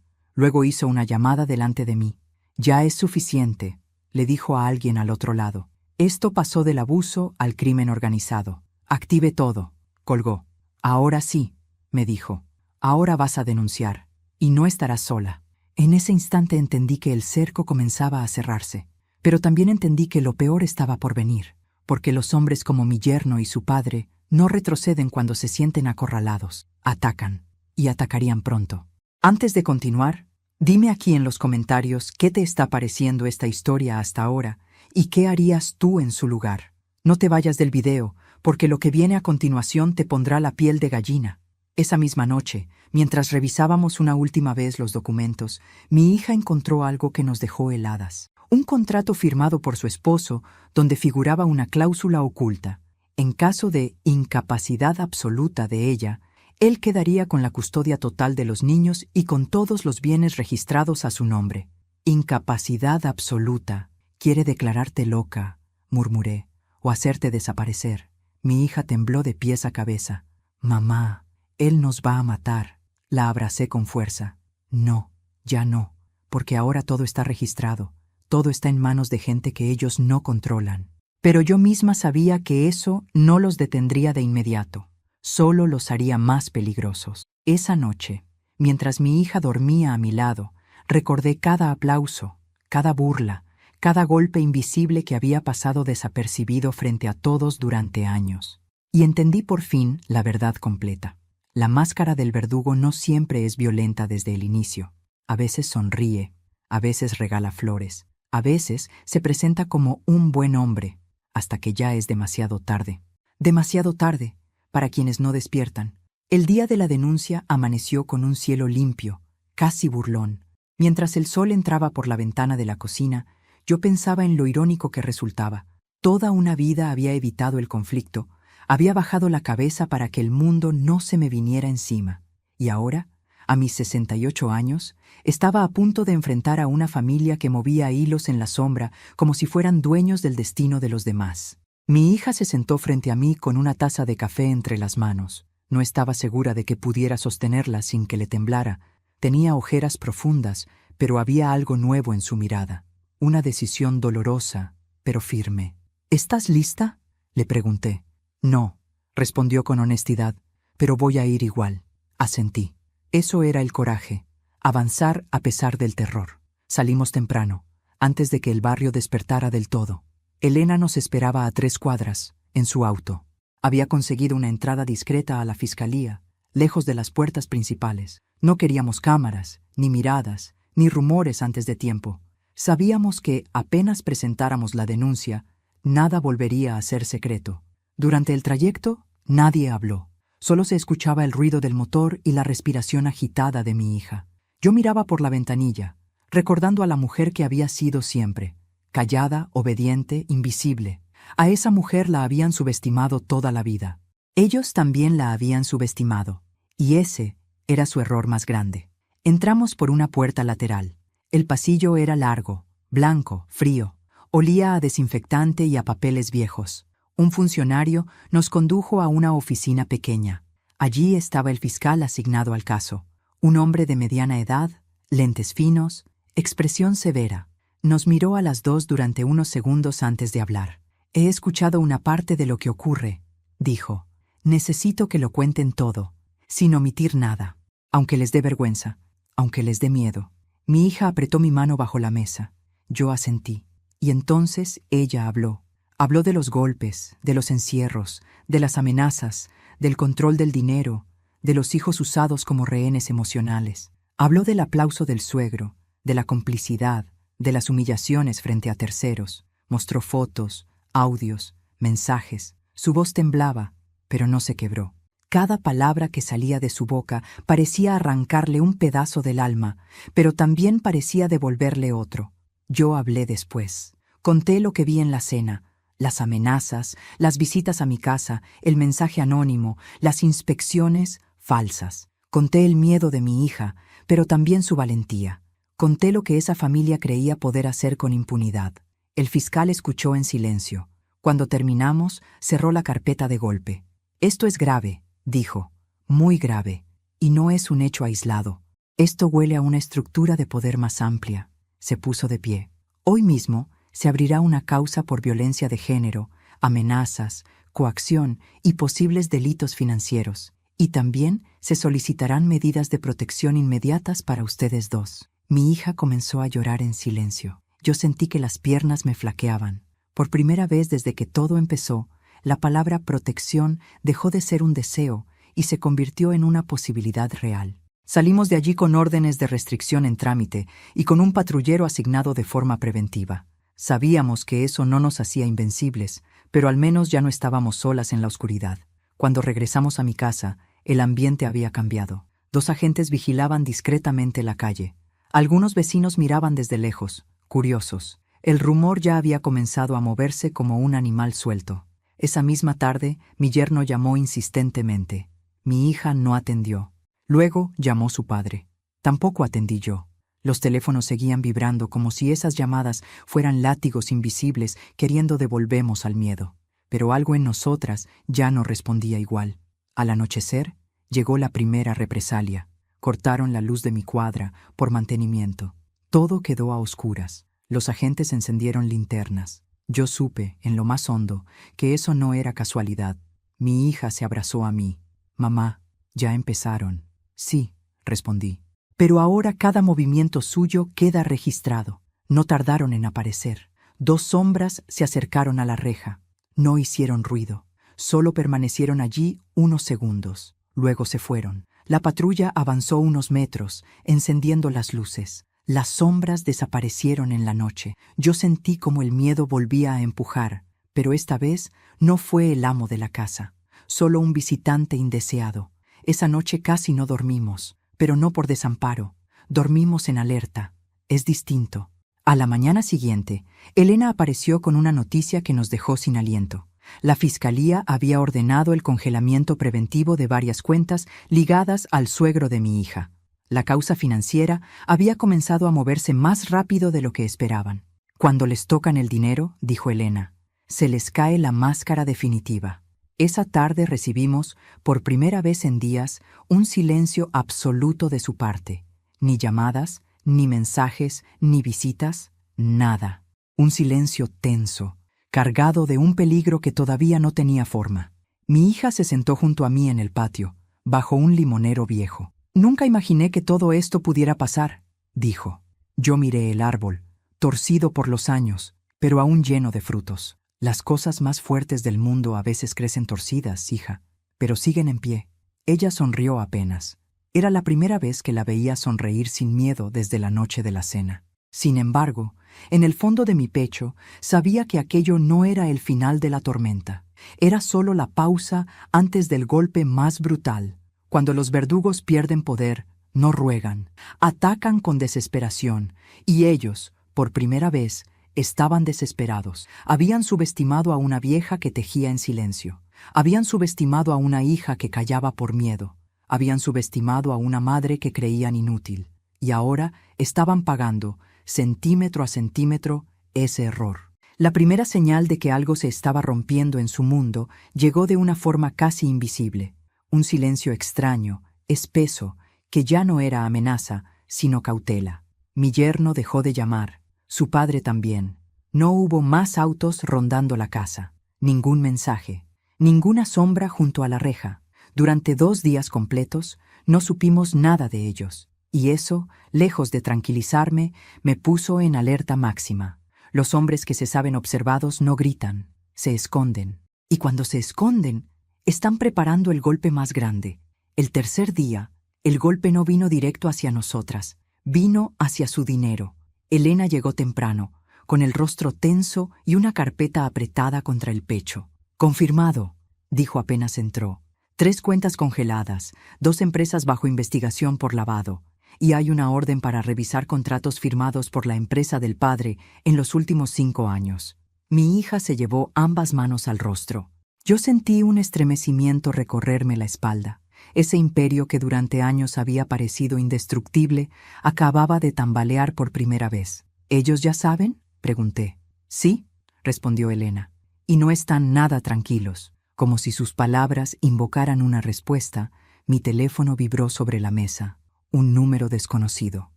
Luego hizo una llamada delante de mí. Ya es suficiente, le dijo a alguien al otro lado. Esto pasó del abuso al crimen organizado. Active todo. Colgó. Ahora sí, me dijo. Ahora vas a denunciar. Y no estarás sola. En ese instante entendí que el cerco comenzaba a cerrarse. Pero también entendí que lo peor estaba por venir. Porque los hombres como mi yerno y su padre no retroceden cuando se sienten acorralados. Atacan. Y atacarían pronto. Antes de continuar, dime aquí en los comentarios qué te está pareciendo esta historia hasta ahora y qué harías tú en su lugar. No te vayas del video, porque lo que viene a continuación te pondrá la piel de gallina. Esa misma noche, mientras revisábamos una última vez los documentos, mi hija encontró algo que nos dejó heladas. Un contrato firmado por su esposo donde figuraba una cláusula oculta. En caso de incapacidad absoluta de ella, él quedaría con la custodia total de los niños y con todos los bienes registrados a su nombre. Incapacidad absoluta. Quiere declararte loca, murmuré, o hacerte desaparecer. Mi hija tembló de pies a cabeza. Mamá, él nos va a matar. La abracé con fuerza. No, ya no, porque ahora todo está registrado. Todo está en manos de gente que ellos no controlan. Pero yo misma sabía que eso no los detendría de inmediato. Solo los haría más peligrosos. Esa noche, mientras mi hija dormía a mi lado, recordé cada aplauso, cada burla, cada golpe invisible que había pasado desapercibido frente a todos durante años. Y entendí por fin la verdad completa. La máscara del verdugo no siempre es violenta desde el inicio. A veces sonríe, a veces regala flores, a veces se presenta como un buen hombre, hasta que ya es demasiado tarde. Demasiado tarde para quienes no despiertan. El día de la denuncia amaneció con un cielo limpio, casi burlón. Mientras el sol entraba por la ventana de la cocina, yo pensaba en lo irónico que resultaba. Toda una vida había evitado el conflicto, había bajado la cabeza para que el mundo no se me viniera encima. Y ahora, a mis 68 años, estaba a punto de enfrentar a una familia que movía hilos en la sombra como si fueran dueños del destino de los demás. Mi hija se sentó frente a mí con una taza de café entre las manos. No estaba segura de que pudiera sostenerla sin que le temblara. Tenía ojeras profundas, pero había algo nuevo en su mirada. Una decisión dolorosa, pero firme. ¿Estás lista?, le pregunté. No, respondió con honestidad, pero voy a ir igual. Asentí. Eso era el coraje, avanzar a pesar del terror. Salimos temprano, antes de que el barrio despertara del todo. Elena nos esperaba a 3 cuadras, en su auto. Había conseguido una entrada discreta a la fiscalía, lejos de las puertas principales. No queríamos cámaras, ni miradas, ni rumores antes de tiempo. Sabíamos que, apenas presentáramos la denuncia, nada volvería a ser secreto. Durante el trayecto, nadie habló. Solo se escuchaba el ruido del motor y la respiración agitada de mi hija. Yo miraba por la ventanilla, recordando a la mujer que había sido siempre, callada, obediente, invisible. A esa mujer la habían subestimado toda la vida. Ellos también la habían subestimado, y ese era su error más grande. Entramos por una puerta lateral. El pasillo era largo, blanco, frío. Olía a desinfectante y a papeles viejos. Un funcionario nos condujo a una oficina pequeña. Allí estaba el fiscal asignado al caso. Un hombre de mediana edad, lentes finos, expresión severa. Nos miró a las dos durante unos segundos antes de hablar. He escuchado una parte de lo que ocurre, dijo. Necesito que lo cuenten todo, sin omitir nada, aunque les dé vergüenza, aunque les dé miedo. Mi hija apretó mi mano bajo la mesa. Yo asentí. Y entonces ella habló. Habló de los golpes, de los encierros, de las amenazas, del control del dinero, de los hijos usados como rehenes emocionales. Habló del aplauso del suegro, de la complicidad, de las humillaciones frente a terceros. Mostró fotos, audios, mensajes. Su voz temblaba, pero no se quebró. Cada palabra que salía de su boca parecía arrancarle un pedazo del alma, pero también parecía devolverle otro. Yo hablé después. Conté lo que vi en la cena, las amenazas, las visitas a mi casa, el mensaje anónimo, las inspecciones falsas. Conté el miedo de mi hija, pero también su valentía. Conté lo que esa familia creía poder hacer con impunidad. El fiscal escuchó en silencio. Cuando terminamos, cerró la carpeta de golpe. Esto es grave, dijo, muy grave, y no es un hecho aislado. Esto huele a una estructura de poder más amplia. Se puso de pie. Hoy mismo se abrirá una causa por violencia de género, amenazas, coacción y posibles delitos financieros. Y también se solicitarán medidas de protección inmediatas para ustedes dos. Mi hija comenzó a llorar en silencio. Yo sentí que las piernas me flaqueaban. Por primera vez desde que todo empezó, la palabra protección dejó de ser un deseo y se convirtió en una posibilidad real. Salimos de allí con órdenes de restricción en trámite y con un patrullero asignado de forma preventiva. Sabíamos que eso no nos hacía invencibles, pero al menos ya no estábamos solas en la oscuridad. Cuando regresamos a mi casa, el ambiente había cambiado. 2 agentes vigilaban discretamente la calle. Algunos vecinos miraban desde lejos, curiosos. El rumor ya había comenzado a moverse como un animal suelto. Esa misma tarde, mi yerno llamó insistentemente. Mi hija no atendió. Luego llamó su padre. Tampoco atendí yo. Los teléfonos seguían vibrando como si esas llamadas fueran látigos invisibles queriendo devolvernos al miedo. Pero algo en nosotras ya no respondía igual. Al anochecer, llegó la primera represalia. Cortaron la luz de mi cuadra por mantenimiento. Todo quedó a oscuras. Los agentes encendieron linternas. Yo supe, en lo más hondo, que eso no era casualidad. Mi hija se abrazó a mí. Mamá, ya empezaron. Sí, respondí. Pero ahora cada movimiento suyo queda registrado. No tardaron en aparecer. 2 sombras se acercaron a la reja. No hicieron ruido. Solo permanecieron allí unos segundos. Luego se fueron. La patrulla avanzó unos metros, encendiendo las luces. Las sombras desaparecieron en la noche. Yo sentí como el miedo volvía a empujar, pero esta vez no fue el amo de la casa, solo un visitante indeseado. Esa noche casi no dormimos, pero no por desamparo. Dormimos en alerta. Es distinto. A la mañana siguiente, Elena apareció con una noticia que nos dejó sin aliento. La fiscalía había ordenado el congelamiento preventivo de varias cuentas ligadas al suegro de mi hija. La causa financiera había comenzado a moverse más rápido de lo que esperaban. Cuando les tocan el dinero, dijo Elena, se les cae la máscara definitiva. Esa tarde recibimos, por primera vez en días, un silencio absoluto de su parte. Ni llamadas, ni mensajes, ni visitas, nada. Un silencio tenso, cargado de un peligro que todavía no tenía forma. Mi hija se sentó junto a mí en el patio, bajo un limonero viejo. Nunca imaginé que todo esto pudiera pasar, dijo. Yo miré el árbol, torcido por los años, pero aún lleno de frutos. Las cosas más fuertes del mundo a veces crecen torcidas, hija, pero siguen en pie. Ella sonrió apenas. Era la primera vez que la veía sonreír sin miedo desde la noche de la cena. Sin embargo, en el fondo de mi pecho sabía que aquello no era el final de la tormenta. Era solo la pausa antes del golpe más brutal. Cuando los verdugos pierden poder, no ruegan, atacan con desesperación, y ellos, por primera vez, estaban desesperados. Habían subestimado a una vieja que tejía en silencio. Habían subestimado a una hija que callaba por miedo. Habían subestimado a una madre que creían inútil. Y ahora estaban pagando, centímetro a centímetro, ese error. La primera señal de que algo se estaba rompiendo en su mundo llegó de una forma casi invisible. Un silencio extraño, espeso, que ya no era amenaza, sino cautela. Mi yerno dejó de llamar. Su padre también. No hubo más autos rondando la casa. Ningún mensaje. Ninguna sombra junto a la reja. Durante 2 días completos no supimos nada de ellos. Y eso, lejos de tranquilizarme, me puso en alerta máxima. Los hombres que se saben observados no gritan, se esconden. Y cuando se esconden, están preparando el golpe más grande. El tercer día, el golpe no vino directo hacia nosotras. Vino hacia su dinero. Elena llegó temprano, con el rostro tenso y una carpeta apretada contra el pecho. Confirmado, dijo apenas entró. 3 cuentas congeladas, 2 empresas bajo investigación por lavado, y hay una orden para revisar contratos firmados por la empresa del padre en los últimos 5 años. Mi hija se llevó ambas manos al rostro. Yo sentí un estremecimiento recorrerme la espalda. Ese imperio que durante años había parecido indestructible acababa de tambalear por primera vez. ¿Ellos ya saben?, pregunté. Sí, respondió Elena. Y no están nada tranquilos. Como si sus palabras invocaran una respuesta, mi teléfono vibró sobre la mesa. Un número desconocido.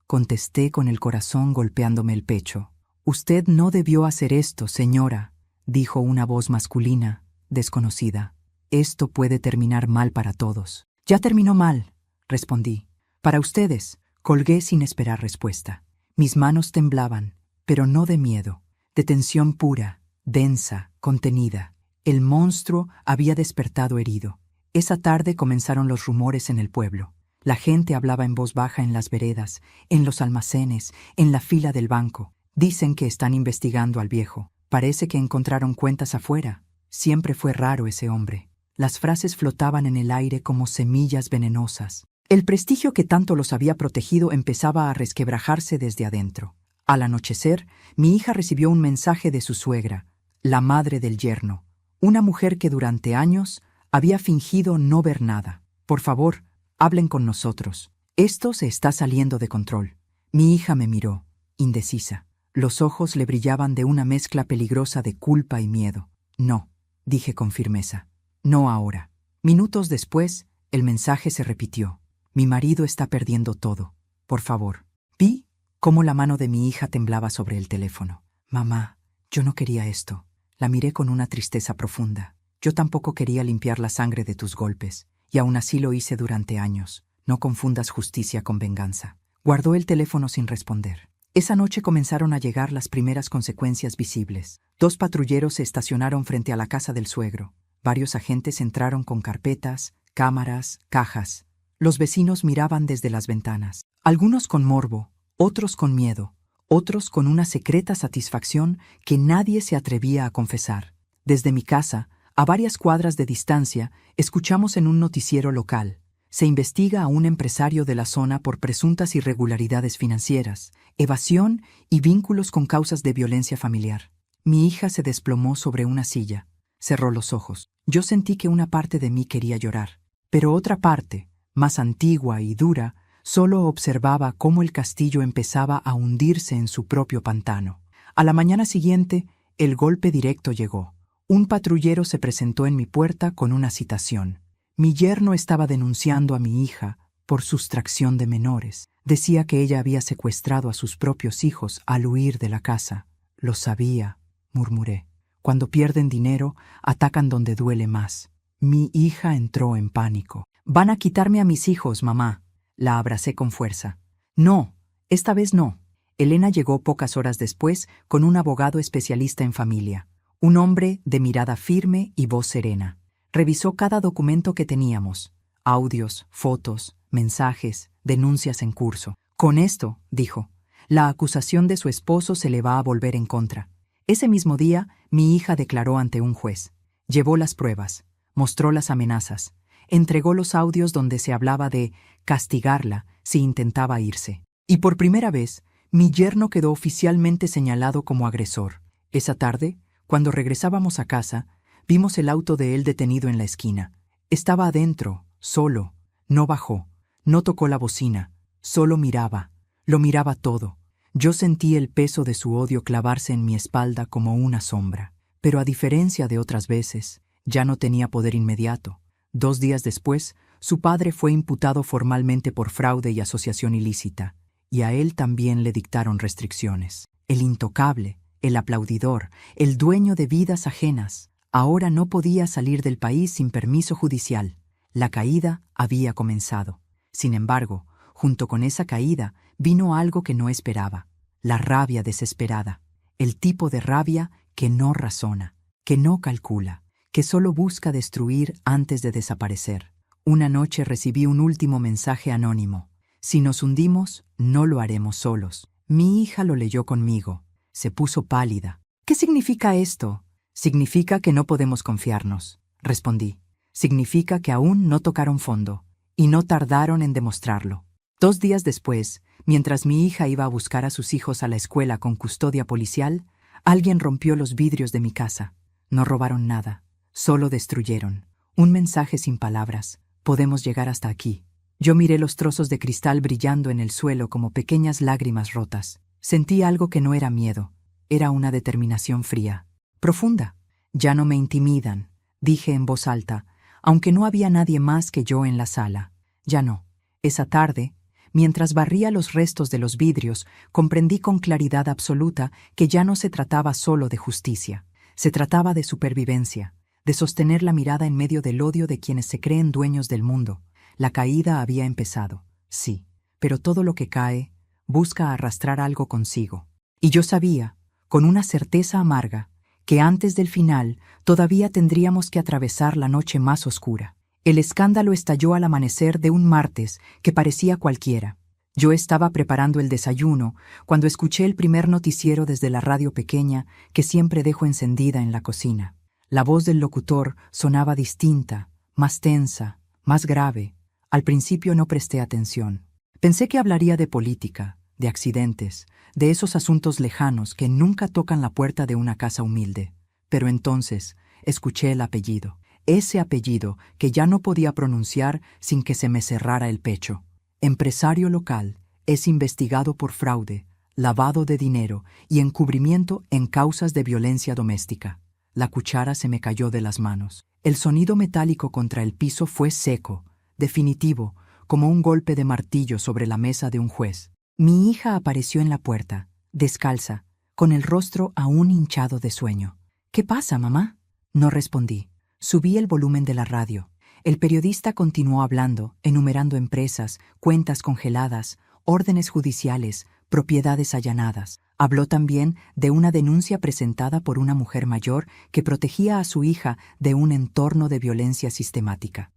Contesté con el corazón golpeándome el pecho. «Usted no debió hacer esto, señora», dijo una voz masculina, desconocida. «Esto puede terminar mal para todos». «Ya terminó mal», respondí. «Para ustedes». Colgué sin esperar respuesta. Mis manos temblaban, pero no de miedo, de tensión pura, densa, contenida. El monstruo había despertado herido. Esa tarde comenzaron los rumores en el pueblo. La gente hablaba en voz baja en las veredas, en los almacenes, en la fila del banco. Dicen que están investigando al viejo. Parece que encontraron cuentas afuera. Siempre fue raro ese hombre. Las frases flotaban en el aire como semillas venenosas. El prestigio que tanto los había protegido empezaba a resquebrajarse desde adentro. Al anochecer, mi hija recibió un mensaje de su suegra, la madre del yerno, una mujer que durante años había fingido no ver nada. «Por favor, hablen con nosotros. Esto se está saliendo de control». Mi hija me miró, indecisa. Los ojos le brillaban de una mezcla peligrosa de culpa y miedo. «No», dije con firmeza. «No ahora». Minutos después, el mensaje se repitió. «Mi marido está perdiendo todo. Por favor». Vi cómo la mano de mi hija temblaba sobre el teléfono. «Mamá, yo no quería esto». La miré con una tristeza profunda. «Yo tampoco quería limpiar la sangre de tus golpes, y aún así lo hice durante años. No confundas justicia con venganza». Guardó el teléfono sin responder. Esa noche comenzaron a llegar las primeras consecuencias visibles. 2 patrulleros se estacionaron frente a la casa del suegro. Varios agentes entraron con carpetas, cámaras, cajas. Los vecinos miraban desde las ventanas. Algunos con morbo, otros con miedo, otros con una secreta satisfacción que nadie se atrevía a confesar. Desde mi casa, a varias cuadras de distancia, escuchamos en un noticiero local: Se investiga a un empresario de la zona por presuntas irregularidades financieras, evasión y vínculos con causas de violencia familiar. Mi hija se desplomó sobre una silla. Cerró los ojos. Yo sentí que una parte de mí quería llorar, pero otra parte, más antigua y dura, solo observaba cómo el castillo empezaba a hundirse en su propio pantano. A la mañana siguiente, el golpe directo llegó. Un patrullero se presentó en mi puerta con una citación. Mi yerno estaba denunciando a mi hija por sustracción de menores. Decía que ella había secuestrado a sus propios hijos al huir de la casa. Lo sabía, murmuré. Cuando pierden dinero, atacan donde duele más. Mi hija entró en pánico. «Van a quitarme a mis hijos, mamá». La abracé con fuerza. «No, esta vez no». Elena llegó pocas horas después con un abogado especialista en familia. Un hombre de mirada firme y voz serena. Revisó cada documento que teníamos. Audios, fotos, mensajes, denuncias en curso. «Con esto», dijo, «la acusación de su esposo se le va a volver en contra». Ese mismo día, mi hija declaró ante un juez. Llevó las pruebas, mostró las amenazas, entregó los audios donde se hablaba de castigarla si intentaba irse. Y por primera vez, mi yerno quedó oficialmente señalado como agresor. Esa tarde, cuando regresábamos a casa, vimos el auto de él detenido en la esquina. Estaba adentro, solo. No bajó, no tocó la bocina, solo miraba. Lo miraba todo. Yo sentí el peso de su odio clavarse en mi espalda como una sombra. Pero a diferencia de otras veces, ya no tenía poder inmediato. 2 días después, su padre fue imputado formalmente por fraude y asociación ilícita, y a él también le dictaron restricciones. El intocable, el aplaudidor, el dueño de vidas ajenas, ahora no podía salir del país sin permiso judicial. La caída había comenzado. Sin embargo, junto con esa caída, vino algo que no esperaba: la rabia desesperada, el tipo de rabia que no razona, que no calcula, que solo busca destruir antes de desaparecer. Una noche recibí un último mensaje anónimo. «Si nos hundimos, no lo haremos solos». Mi hija lo leyó conmigo. Se puso pálida. «¿Qué significa esto?» «Significa que no podemos confiarnos», respondí. «Significa que aún no tocaron fondo, y no tardaron en demostrarlo». 2 días después, mientras mi hija iba a buscar a sus hijos a la escuela con custodia policial, alguien rompió los vidrios de mi casa. No robaron nada, solo destruyeron. Un mensaje sin palabras: «Podemos llegar hasta aquí». Yo miré los trozos de cristal brillando en el suelo como pequeñas lágrimas rotas. Sentí algo que no era miedo, era una determinación fría, profunda. «Ya no me intimidan», dije en voz alta, aunque no había nadie más que yo en la sala. Ya no. Esa tarde, mientras barría los restos de los vidrios, comprendí con claridad absoluta que ya no se trataba solo de justicia. Se trataba de supervivencia, de sostener la mirada en medio del odio de quienes se creen dueños del mundo. La caída había empezado, sí, pero todo lo que cae busca arrastrar algo consigo. Y yo sabía, con una certeza amarga, que antes del final todavía tendríamos que atravesar la noche más oscura. El escándalo estalló al amanecer de un martes que parecía cualquiera. Yo estaba preparando el desayuno cuando escuché el primer noticiero desde la radio pequeña que siempre dejo encendida en la cocina. La voz del locutor sonaba distinta, más tensa, más grave. Al principio no presté atención. Pensé que hablaría de política, de accidentes, de esos asuntos lejanos que nunca tocan la puerta de una casa humilde. Pero entonces escuché el apellido. Ese apellido que ya no podía pronunciar sin que se me cerrara el pecho. Empresario local es investigado por fraude, lavado de dinero y encubrimiento en causas de violencia doméstica. La cuchara se me cayó de las manos. El sonido metálico contra el piso fue seco, definitivo, como un golpe de martillo sobre la mesa de un juez. Mi hija apareció en la puerta, descalza, con el rostro aún hinchado de sueño. «¿Qué pasa, mamá?» No respondí. Subí el volumen de la radio. El periodista continuó hablando, enumerando empresas, cuentas congeladas, órdenes judiciales, propiedades allanadas. Habló también de una denuncia presentada por una mujer mayor que protegía a su hija de un entorno de violencia sistemática.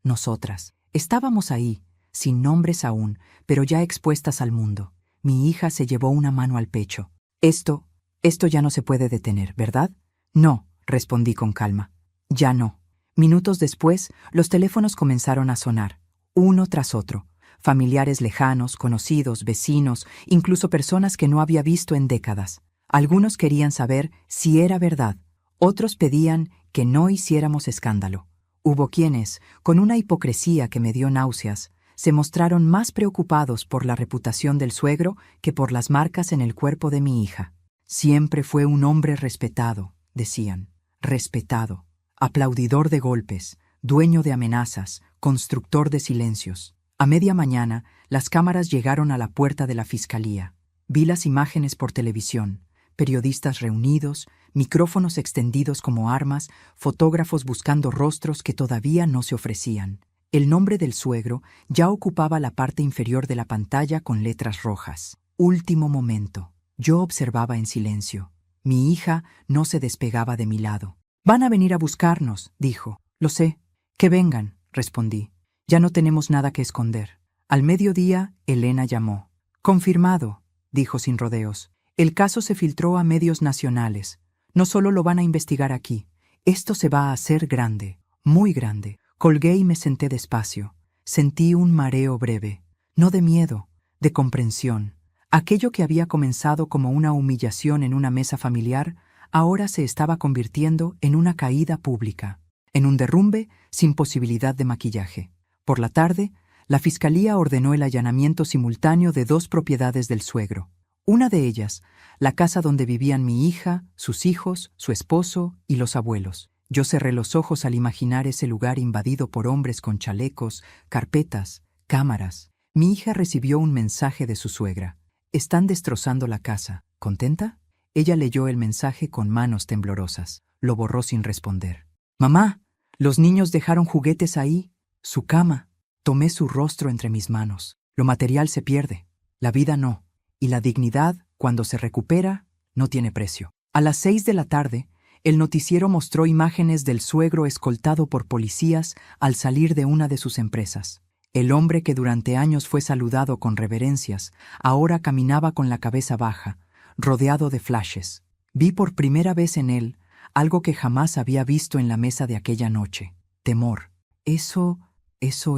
Nosotras, estábamos ahí, sin nombres aún, pero ya expuestas al mundo. Mi hija se llevó una mano al pecho. Esto ya no se puede detener, ¿verdad?» «No», respondí con calma. «Ya no». Minutos después, los teléfonos comenzaron a sonar, uno tras otro. Familiares lejanos, conocidos, vecinos, incluso personas que no había visto en décadas. Algunos querían saber si era verdad, otros pedían que no hiciéramos escándalo. Hubo quienes, con una hipocresía que me dio náuseas, se mostraron más preocupados por la reputación del suegro que por las marcas en el cuerpo de mi hija. Siempre fue un hombre respetado, decían, respetado, aplaudidor de golpes, dueño de amenazas, constructor de silencios. A media mañana, las cámaras llegaron a la puerta de la fiscalía. Vi las imágenes por televisión, periodistas reunidos, micrófonos extendidos como armas, fotógrafos buscando rostros que todavía no se ofrecían. El nombre del suegro ya ocupaba la parte inferior de la pantalla con letras rojas. Último momento. Yo observaba en silencio. Mi hija no se despegaba de mi lado. «Van a venir a buscarnos», dijo. «Lo sé». «Que vengan», respondí. «Ya no tenemos nada que esconder». Al mediodía, Elena llamó. «Confirmado», dijo sin rodeos. «El caso se filtró a medios nacionales. No solo lo van a investigar aquí. Esto se va a hacer grande, muy grande». Colgué y me senté despacio. Sentí un mareo breve, no de miedo, de comprensión. Aquello que había comenzado como una humillación en una mesa familiar, ahora se estaba convirtiendo en una caída pública, en un derrumbe sin posibilidad de maquillaje. Por la tarde, la fiscalía ordenó el allanamiento simultáneo de 2 propiedades del suegro. Una de ellas, la casa donde vivían mi hija, sus hijos, su esposo y los abuelos. Yo cerré los ojos al imaginar ese lugar invadido por hombres con chalecos, carpetas, cámaras. Mi hija recibió un mensaje de su suegra. «Están destrozando la casa. ¿Contenta?» Ella leyó el mensaje con manos temblorosas. Lo borró sin responder. «Mamá, los niños dejaron juguetes ahí. Su cama». Tomé su rostro entre mis manos. Lo material se pierde, la vida no. Y la dignidad, cuando se recupera, no tiene precio. A las 6 de la tarde, el noticiero mostró imágenes del suegro escoltado por policías al salir de una de sus empresas. El hombre que durante años fue saludado con reverencias, ahora caminaba con la cabeza baja, rodeado de flashes. Vi por primera vez en él algo que jamás había visto en la mesa de aquella noche: temor. Eso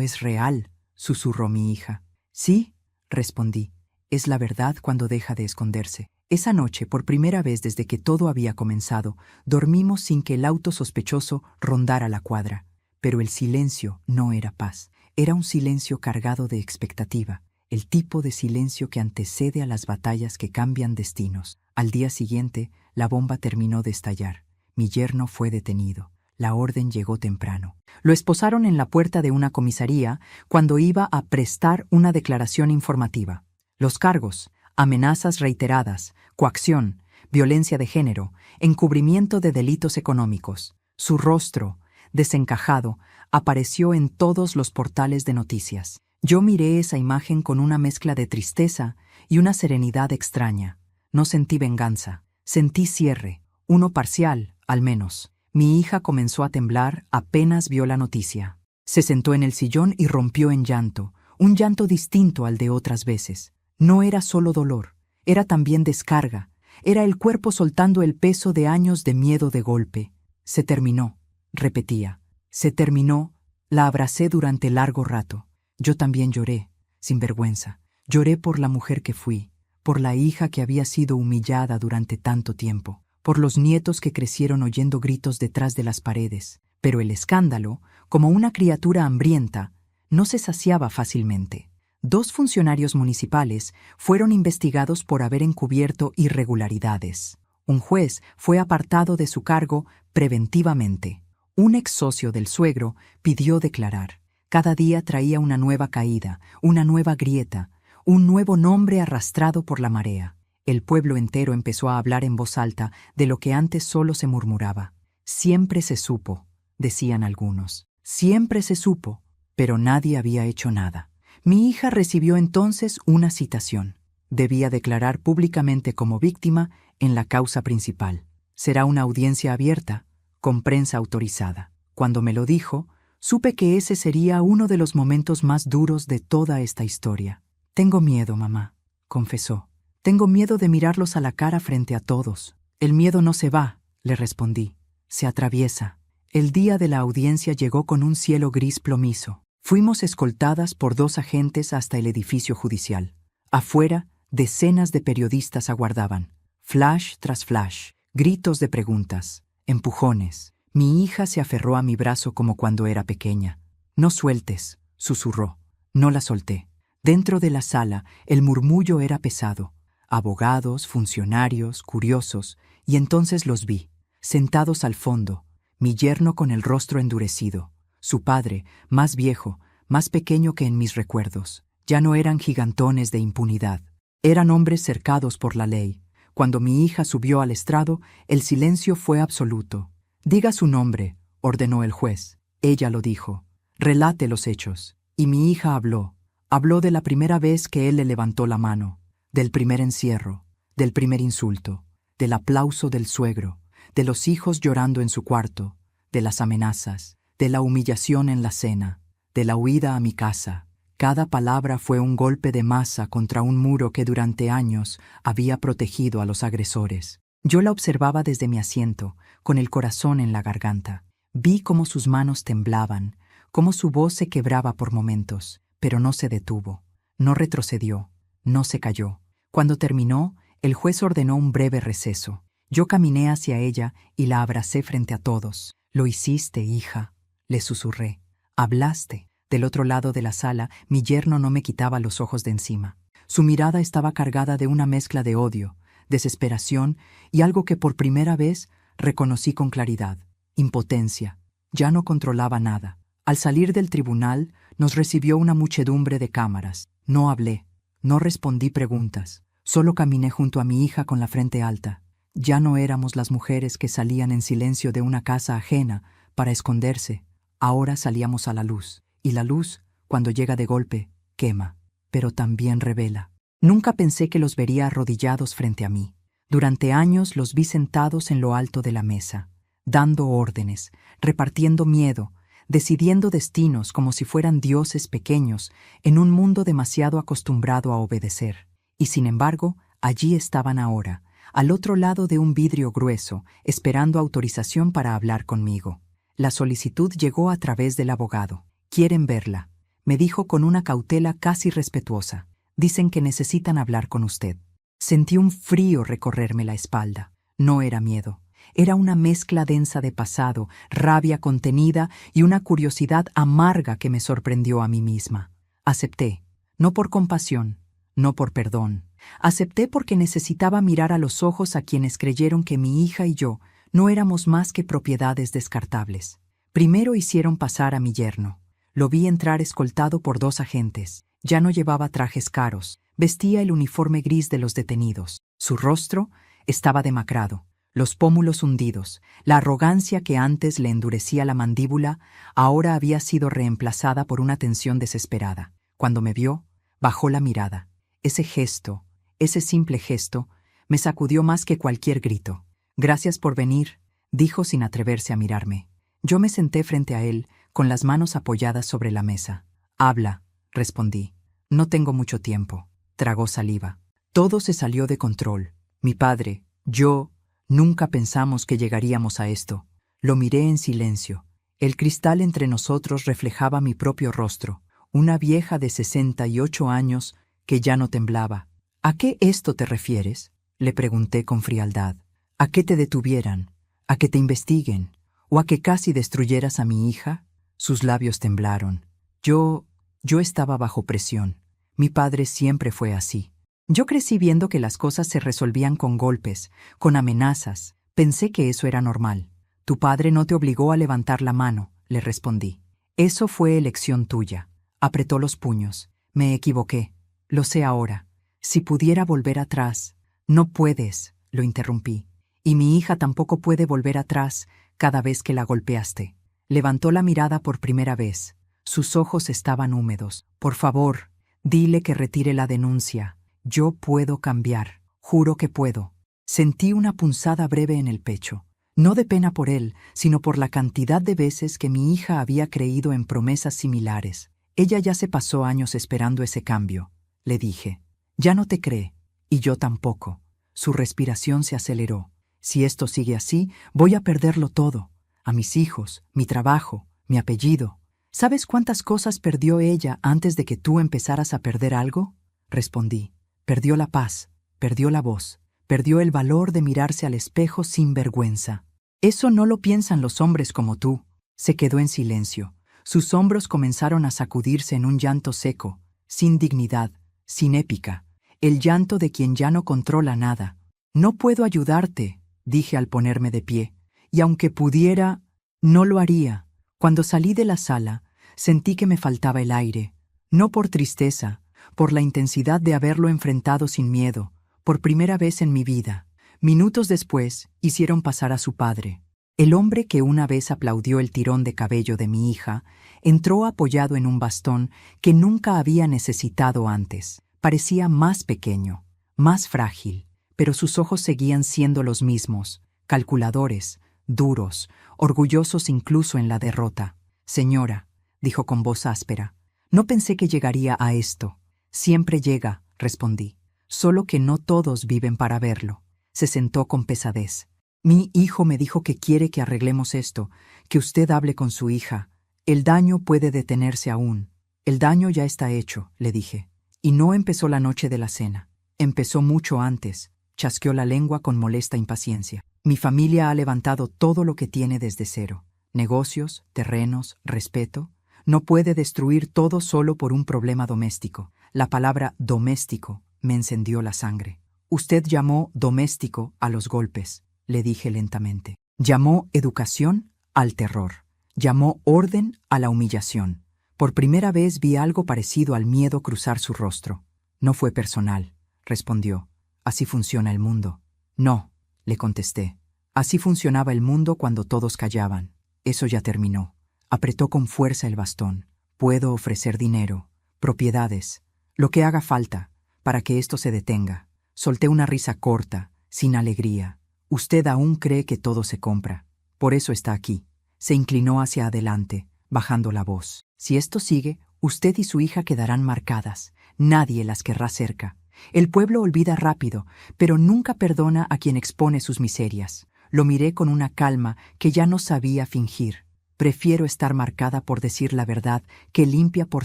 es real», susurró mi hija. «Sí», respondí, «es la verdad cuando deja de esconderse». Esa noche, por primera vez desde que todo había comenzado, dormimos sin que el auto sospechoso rondara la cuadra. Pero el silencio no era paz. Era un silencio cargado de expectativa, el tipo de silencio que antecede a las batallas que cambian destinos. Al día siguiente, la bomba terminó de estallar. Mi yerno fue detenido. La orden llegó temprano. Lo esposaron en la puerta de una comisaría cuando iba a prestar una declaración informativa. Los cargos: amenazas reiteradas, coacción, violencia de género, encubrimiento de delitos económicos. Su rostro, desencajado, apareció en todos los portales de noticias. Yo miré esa imagen con una mezcla de tristeza y una serenidad extraña. No sentí venganza, sentí cierre, uno parcial, al menos. Mi hija comenzó a temblar apenas vio la noticia. Se sentó en el sillón y rompió en llanto, un llanto distinto al de otras veces. No era solo dolor, era también descarga, era el cuerpo soltando el peso de años de miedo de golpe. «Se terminó», repetía, «se terminó». La abracé durante largo rato. Yo también lloré, sin vergüenza. Lloré por la mujer que fui, por la hija que había sido humillada durante tanto tiempo, por los nietos que crecieron oyendo gritos detrás de las paredes. Pero el escándalo, como una criatura hambrienta, no se saciaba fácilmente. 2 funcionarios municipales fueron investigados por haber encubierto irregularidades. Un juez fue apartado de su cargo preventivamente. Un ex socio del suegro pidió declarar. Cada día traía una nueva caída, una nueva grieta, un nuevo nombre arrastrado por la marea. El pueblo entero empezó a hablar en voz alta de lo que antes solo se murmuraba. «Siempre se supo», decían algunos. «Siempre se supo», pero nadie había hecho nada. Mi hija recibió entonces una citación. Debía declarar públicamente como víctima en la causa principal. Será una audiencia abierta, con prensa autorizada. Cuando me lo dijo, supe que ese sería uno de los momentos más duros de toda esta historia. «Tengo miedo, mamá», confesó. «Tengo miedo de mirarlos a la cara frente a todos». «El miedo no se va», le respondí. «Se atraviesa». El día de la audiencia llegó con un cielo gris plomizo. Fuimos escoltadas por 2 agentes hasta el edificio judicial. Afuera, decenas de periodistas aguardaban. Flash tras flash, gritos de preguntas, empujones. Mi hija se aferró a mi brazo como cuando era pequeña. «No sueltes», susurró. No la solté. Dentro de la sala, el murmullo era pesado. Abogados, funcionarios, curiosos, y entonces los vi, sentados al fondo, mi yerno con el rostro endurecido, su padre, más viejo, más pequeño que en mis recuerdos. Ya no eran gigantones de impunidad, eran hombres cercados por la ley. Cuando mi hija subió al estrado, el silencio fue absoluto. «Diga su nombre», ordenó el juez. Ella lo dijo. «Relate los hechos». Y mi hija habló. Habló de la primera vez que él le levantó la mano, del primer encierro, del primer insulto, del aplauso del suegro, de los hijos llorando en su cuarto, de las amenazas, de la humillación en la cena, de la huida a mi casa. Cada palabra fue un golpe de masa contra un muro que durante años había protegido a los agresores. Yo la observaba desde mi asiento, con el corazón en la garganta. Vi cómo sus manos temblaban, cómo su voz se quebraba por momentos, pero no se detuvo, no retrocedió, no se cayó. Cuando terminó, el juez ordenó un breve receso. Yo caminé hacia ella y la abracé frente a todos. «Lo hiciste, hija», le susurré. «Hablaste». Del otro lado de la sala, mi yerno no me quitaba los ojos de encima. Su mirada estaba cargada de una mezcla de odio, desesperación y algo que por primera vez reconocí con claridad: impotencia. Ya no controlaba nada. Al salir del tribunal, nos recibió una muchedumbre de cámaras. No hablé, no respondí preguntas, solo caminé junto a mi hija con la frente alta. Ya no éramos las mujeres que salían en silencio de una casa ajena para esconderse. Ahora salíamos a la luz, y la luz, cuando llega de golpe, quema, pero también revela. Nunca pensé que los vería arrodillados frente a mí. Durante años los vi sentados en lo alto de la mesa, dando órdenes, repartiendo miedo, decidiendo destinos como si fueran dioses pequeños en un mundo demasiado acostumbrado a obedecer. Y sin embargo, allí estaban ahora, al otro lado de un vidrio grueso, esperando autorización para hablar conmigo. La solicitud llegó a través del abogado. «Quieren verla», me dijo con una cautela casi respetuosa. «Dicen que necesitan hablar con usted». Sentí un frío recorrerme la espalda. No era miedo. Era una mezcla densa de pasado, rabia contenida y una curiosidad amarga que me sorprendió a mí misma. Acepté, no por compasión, no por perdón. Acepté porque necesitaba mirar a los ojos a quienes creyeron que mi hija y yo no éramos más que propiedades descartables. Primero hicieron pasar a mi yerno. Lo vi entrar escoltado por 2 agentes. Ya no llevaba trajes caros, vestía el uniforme gris de los detenidos. Su rostro estaba demacrado, los pómulos hundidos. La arrogancia que antes le endurecía la mandíbula ahora había sido reemplazada por una tensión desesperada. Cuando me vio, bajó la mirada. Ese gesto, ese simple gesto, me sacudió más que cualquier grito. «Gracias por venir», dijo sin atreverse a mirarme. Yo me senté frente a él, con las manos apoyadas sobre la mesa. «Habla», respondí. «No tengo mucho tiempo». Tragó saliva. Todo se salió de control. Mi padre, yo, nunca pensamos que llegaríamos a esto. Lo miré en silencio. El cristal entre nosotros reflejaba mi propio rostro, una vieja de 68 años que ya no temblaba. «¿A qué esto te refieres?», le pregunté con frialdad. «¿A qué te detuvieran? ¿A que te investiguen? ¿O a que casi destruyeras a mi hija?» Sus labios temblaron. Yo estaba bajo presión. Mi padre siempre fue así. Yo crecí viendo que las cosas se resolvían con golpes, con amenazas. Pensé que eso era normal. «Tu padre no te obligó a levantar la mano», le respondí. «Eso fue elección tuya». Apretó los puños. «Me equivoqué. Lo sé ahora. Si pudiera volver atrás». «No puedes», lo interrumpí. «Y mi hija tampoco puede volver atrás cada vez que la golpeaste». Levantó la mirada por primera vez. Sus ojos estaban húmedos. «Por favor, dile que retire la denuncia. Yo puedo cambiar. Juro que puedo». Sentí una punzada breve en el pecho. No de pena por él, sino por la cantidad de veces que mi hija había creído en promesas similares. «Ella ya se pasó años esperando ese cambio», le dije. «Ya no te cree, y yo tampoco». Su respiración se aceleró. «Si esto sigue así, voy a perderlo todo. a mis hijos, mi trabajo, mi apellido. ¿Sabes cuántas cosas perdió ella antes de que tú empezaras a perder algo? Respondí. Perdió la paz, perdió la voz, perdió el valor de mirarse al espejo sin vergüenza. Eso no lo piensan los hombres como tú. Se quedó en silencio. Sus hombros comenzaron a sacudirse en un llanto seco, sin dignidad, sin épica. El llanto de quien ya no controla nada. No puedo ayudarte, dije al ponerme de pie, y aunque pudiera, no lo haría. Cuando salí de la sala, sentí que me faltaba el aire, no por tristeza, por la intensidad de haberlo enfrentado sin miedo, por primera vez en mi vida. Minutos después, hicieron pasar a su padre. El hombre que una vez aplaudió el tirón de cabello de mi hija, entró apoyado en un bastón que nunca había necesitado antes. Parecía más pequeño, más frágil, pero sus ojos seguían siendo los mismos, calculadores, duros, orgullosos incluso en la derrota. Señora, dijo con voz áspera, no pensé que llegaría a esto. Siempre llega, respondí, solo que no todos viven para verlo. Se sentó con pesadez. Mi hijo me dijo que quiere que arreglemos esto, que usted hable con su hija. El daño puede detenerse aún. El daño ya está hecho, le dije. Y no empezó la noche de la cena. Empezó mucho antes. Chasqueó la lengua con molesta impaciencia. Mi familia ha levantado todo lo que tiene desde cero. Negocios, terrenos, respeto. No puede destruir todo solo por un problema doméstico. La palabra doméstico me encendió la sangre. Usted llamó doméstico a los golpes, le dije lentamente. Llamó educación al terror. Llamó orden a la humillación. Por primera vez vi algo parecido al miedo cruzar su rostro. No fue personal, respondió. Así funciona el mundo. No, le contesté. Así funcionaba el mundo cuando todos callaban. Eso ya terminó. Apretó con fuerza el bastón. Puedo ofrecer dinero, propiedades, lo que haga falta, para que esto se detenga. Solté una risa corta, sin alegría. Usted aún cree que todo se compra. Por eso está aquí. Se inclinó hacia adelante, bajando la voz. Si esto sigue, usted y su hija quedarán marcadas. Nadie las querrá cerca. El pueblo olvida rápido, pero nunca perdona a quien expone sus miserias. Lo miré con una calma que ya no sabía fingir. Prefiero estar marcada por decir la verdad que limpia por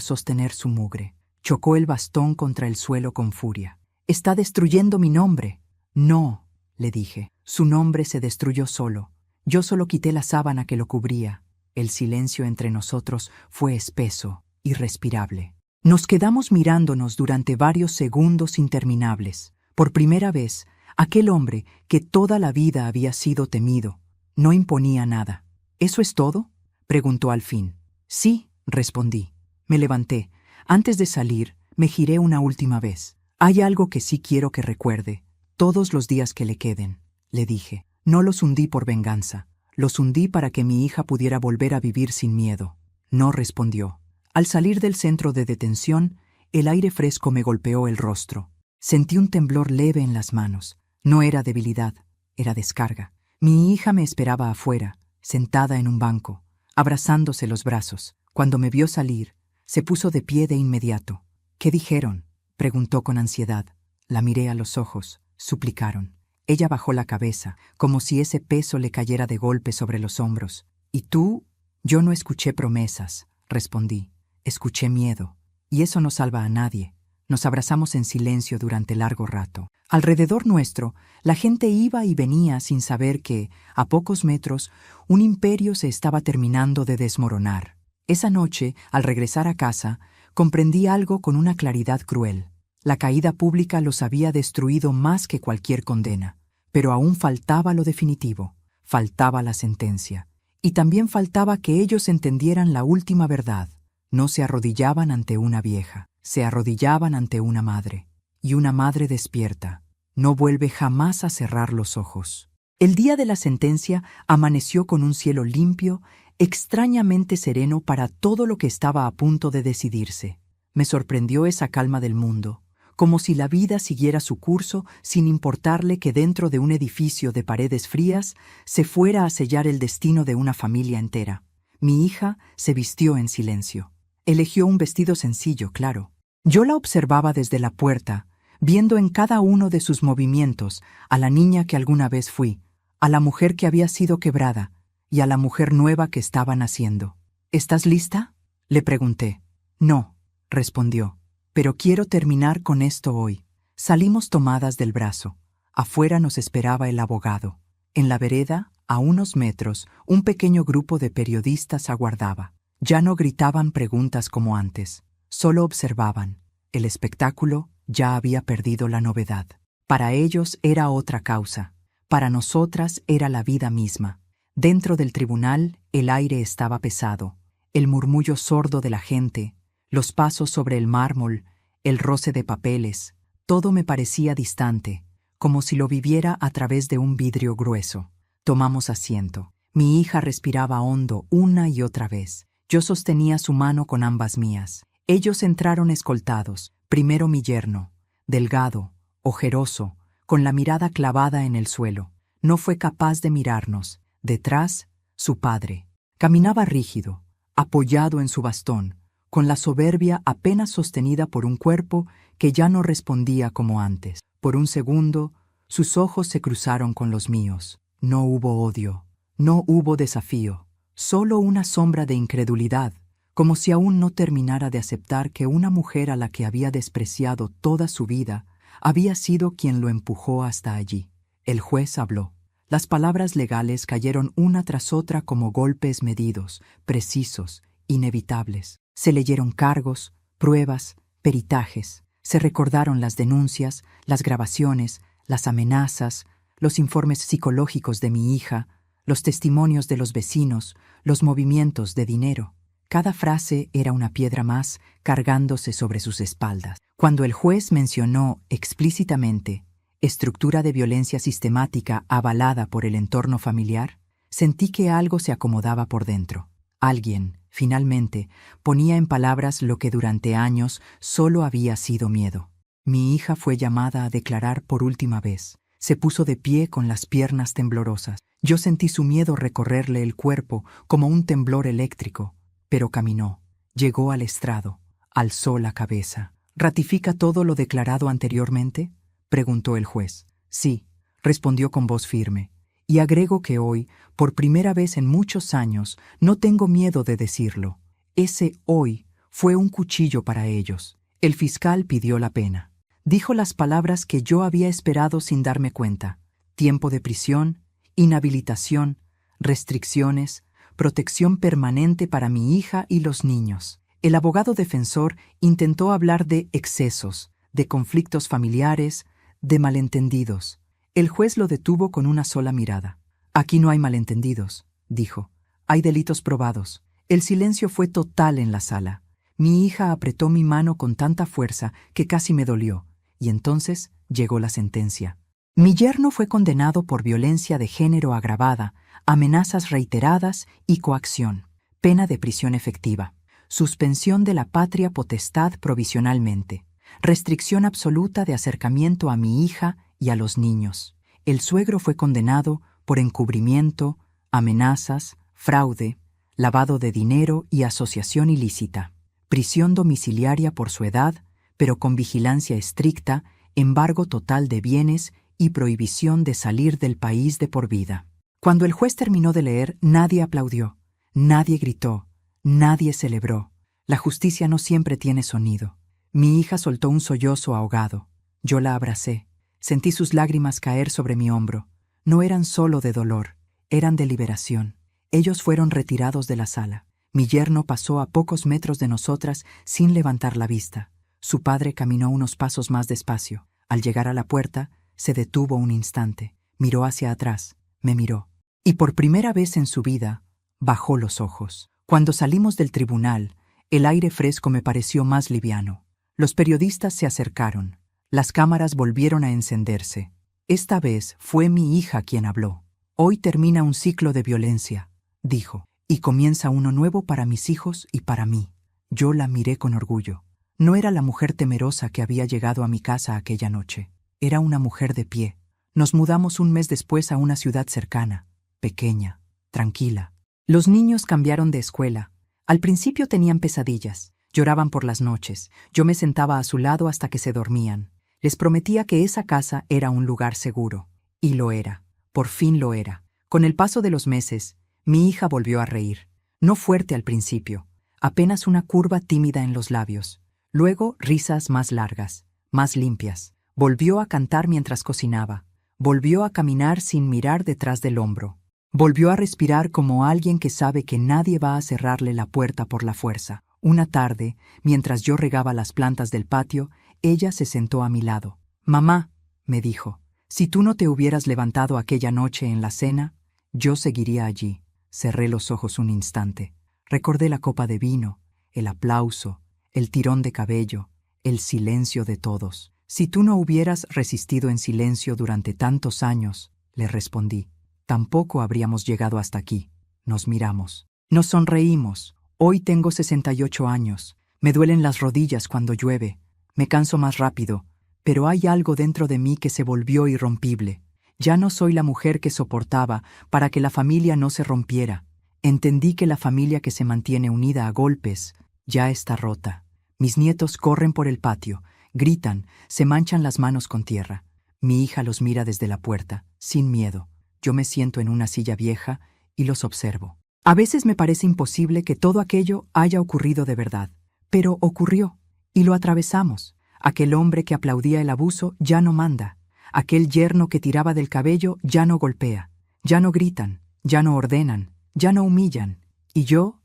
sostener su mugre. Chocó el bastón contra el suelo con furia. «Está destruyendo mi nombre». «No», le dije. «Su nombre se destruyó solo. Yo solo quité la sábana que lo cubría». El silencio entre nosotros fue espeso, irrespirable. Nos quedamos mirándonos durante varios segundos interminables. Por primera vez, aquel hombre que toda la vida había sido temido, no imponía nada. «¿Eso es todo?», preguntó al fin. «Sí», respondí. Me levanté. Antes de salir, me giré una última vez. «Hay algo que sí quiero que recuerde, todos los días que le queden», le dije. No los hundí por venganza. Los hundí para que mi hija pudiera volver a vivir sin miedo. No respondió. Al salir del centro de detención, el aire fresco me golpeó el rostro. Sentí un temblor leve en las manos. No era debilidad, era descarga. Mi hija me esperaba afuera, sentada en un banco, abrazándose los brazos. Cuando me vio salir, se puso de pie de inmediato. «¿Qué dijeron?», preguntó con ansiedad. La miré a los ojos. Suplicaron. Ella bajó la cabeza, como si ese peso le cayera de golpe sobre los hombros. «¿Y tú?». «Yo no escuché promesas», respondí. «Escuché miedo. Y eso no salva a nadie». Nos abrazamos en silencio durante largo rato. Alrededor nuestro, la gente iba y venía sin saber que, a pocos metros, un imperio se estaba terminando de desmoronar. Esa noche, al regresar a casa, comprendí algo con una claridad cruel. La caída pública los había destruido más que cualquier condena. Pero aún faltaba lo definitivo, faltaba la sentencia. Y también faltaba que ellos entendieran la última verdad. No se arrodillaban ante una vieja, se arrodillaban ante una madre. Y una madre despierta no vuelve jamás a cerrar los ojos. El día de la sentencia amaneció con un cielo limpio, extrañamente sereno para todo lo que estaba a punto de decidirse. Me sorprendió esa calma del mundo, como si la vida siguiera su curso sin importarle que dentro de un edificio de paredes frías se fuera a sellar el destino de una familia entera. Mi hija se vistió en silencio. Eligió un vestido sencillo, claro. Yo la observaba desde la puerta, viendo en cada uno de sus movimientos a la niña que alguna vez fui, a la mujer que había sido quebrada, y a la mujer nueva que estaba naciendo. ¿Estás lista?, le pregunté. No, respondió, pero quiero terminar con esto hoy. Salimos tomadas del brazo. Afuera nos esperaba el abogado. En la vereda, a unos metros, un pequeño grupo de periodistas aguardaba. Ya no gritaban preguntas como antes, solo observaban. El espectáculo ya había perdido la novedad. Para ellos era otra causa. Para nosotras era la vida misma. Dentro del tribunal el aire estaba pesado. El murmullo sordo de la gente, los pasos sobre el mármol, el roce de papeles, todo me parecía distante, como si lo viviera a través de un vidrio grueso. Tomamos asiento. Mi hija respiraba hondo una y otra vez. Yo sostenía su mano con ambas mías. Ellos entraron escoltados. Primero mi yerno, delgado, ojeroso, con la mirada clavada en el suelo. No fue capaz de mirarnos. Detrás, su padre. Caminaba rígido, apoyado en su bastón, con la soberbia apenas sostenida por un cuerpo que ya no respondía como antes. Por un segundo, sus ojos se cruzaron con los míos. No hubo odio, no hubo desafío, solo una sombra de incredulidad, como si aún no terminara de aceptar que una mujer a la que había despreciado toda su vida había sido quien lo empujó hasta allí. El juez habló. Las palabras legales cayeron una tras otra como golpes medidos, precisos, inevitables. Se leyeron cargos, pruebas, peritajes. Se recordaron las denuncias, las grabaciones, las amenazas, los informes psicológicos de mi hija, los testimonios de los vecinos, los movimientos de dinero. Cada frase era una piedra más cargándose sobre sus espaldas. Cuando el juez mencionó explícitamente estructura de violencia sistemática avalada por el entorno familiar, sentí que algo se acomodaba por dentro. Alguien, finalmente, ponía en palabras lo que durante años solo había sido miedo. Mi hija fue llamada a declarar por última vez. Se puso de pie con las piernas temblorosas. Yo sentí su miedo recorrerle el cuerpo como un temblor eléctrico, pero caminó, llegó al estrado, alzó la cabeza. ¿Ratifica todo lo declarado anteriormente?, preguntó el juez. Sí, respondió con voz firme. Y agrego que hoy, por primera vez en muchos años, no tengo miedo de decirlo. Ese hoy fue un cuchillo para ellos. El fiscal pidió la pena. Dijo las palabras que yo había esperado sin darme cuenta. Tiempo de prisión, inhabilitación, restricciones, protección permanente para mi hija y los niños. El abogado defensor intentó hablar de excesos, de conflictos familiares, de malentendidos. El juez lo detuvo con una sola mirada. Aquí no hay malentendidos, dijo. Hay delitos probados. El silencio fue total en la sala. Mi hija apretó mi mano con tanta fuerza que casi me dolió, y entonces llegó la sentencia. Mi yerno fue condenado por violencia de género agravada, amenazas reiteradas y coacción. Pena de prisión efectiva. Suspensión de la patria potestad provisionalmente. Restricción absoluta de acercamiento a mi hija y a los niños. El suegro fue condenado por encubrimiento, amenazas, fraude, lavado de dinero y asociación ilícita. Prisión domiciliaria por su edad, pero con vigilancia estricta, embargo total de bienes y prohibición de salir del país de por vida. Cuando el juez terminó de leer, nadie aplaudió, nadie gritó, nadie celebró. La justicia no siempre tiene sonido. Mi hija soltó un sollozo ahogado. Yo la abracé. Sentí sus lágrimas caer sobre mi hombro. No eran solo de dolor, eran de liberación. Ellos fueron retirados de la sala. Mi yerno pasó a pocos metros de nosotras sin levantar la vista. Su padre caminó unos pasos más despacio. Al llegar a la puerta, se detuvo un instante. Miró hacia atrás, me miró. Y por primera vez en su vida, bajó los ojos. Cuando salimos del tribunal, el aire fresco me pareció más liviano. Los periodistas se acercaron. Las cámaras volvieron a encenderse. Esta vez fue mi hija quien habló. Hoy termina un ciclo de violencia, dijo, y comienza uno nuevo para mis hijos y para mí. Yo la miré con orgullo. No era la mujer temerosa que había llegado a mi casa aquella noche. Era una mujer de pie. Nos mudamos un mes después a una ciudad cercana, pequeña, tranquila. Los niños cambiaron de escuela. Al principio tenían pesadillas. Lloraban por las noches. Yo me sentaba a su lado hasta que se dormían. Les prometía que esa casa era un lugar seguro. Y lo era. Por fin lo era. Con el paso de los meses, Mi hija volvió a reír. No fuerte al principio, apenas una curva tímida en los labios. Luego risas más largas, más limpias. Volvió a cantar mientras cocinaba. Volvió a caminar sin mirar detrás del hombro. Volvió a respirar como alguien que sabe que nadie va a cerrarle la puerta por la fuerza. Una tarde, mientras yo regaba las plantas del patio, ella se sentó a mi lado. «Mamá», me dijo, «si tú no te hubieras levantado aquella noche en la cena, yo seguiría allí». Cerré los ojos un instante. Recordé la copa de vino, el aplauso, el tirón de cabello, el silencio de todos. «Si tú no hubieras resistido en silencio durante tantos años», le respondí, «tampoco habríamos llegado hasta aquí». Nos miramos. Nos sonreímos. Hoy tengo 68 años. Me duelen las rodillas cuando llueve. Me canso más rápido. Pero hay algo dentro de mí que se volvió irrompible. Ya no soy la mujer que soportaba para que la familia no se rompiera. Entendí que la familia que se mantiene unida a golpes ya está rota. Mis nietos corren por el patio, gritan, se manchan las manos con tierra. Mi hija los mira desde la puerta, sin miedo. Yo me siento en una silla vieja y los observo. A veces me parece imposible que todo aquello haya ocurrido de verdad, pero ocurrió, y lo atravesamos. Aquel hombre que aplaudía el abuso ya no manda. Aquel yerno que tiraba del cabello ya no golpea. Ya no gritan, ya no ordenan, ya no humillan. Y yo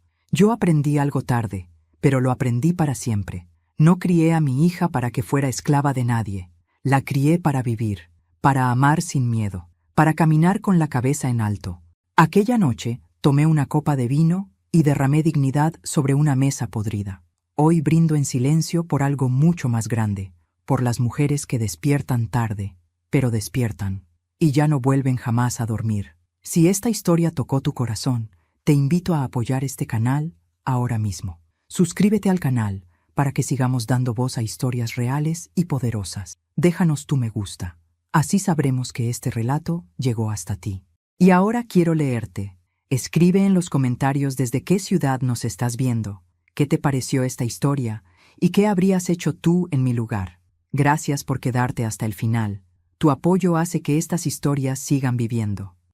aprendí algo tarde, pero lo aprendí para siempre. No crié a mi hija para que fuera esclava de nadie. La crié para vivir, para amar sin miedo, para caminar con la cabeza en alto. Aquella noche tomé una copa de vino y derramé dignidad sobre una mesa podrida. Hoy brindo en silencio por algo mucho más grande, por las mujeres que despiertan tarde, pero despiertan, y ya no vuelven jamás a dormir. Si esta historia tocó tu corazón, te invito a apoyar este canal ahora mismo. Suscríbete al canal para que sigamos dando voz a historias reales y poderosas. Déjanos tu me gusta. Así sabremos que este relato llegó hasta ti. Y ahora quiero leerte. Escribe en los comentarios desde qué ciudad nos estás viendo, qué te pareció esta historia y qué habrías hecho tú en mi lugar. Gracias por quedarte hasta el final. Tu apoyo hace que estas historias sigan viviendo.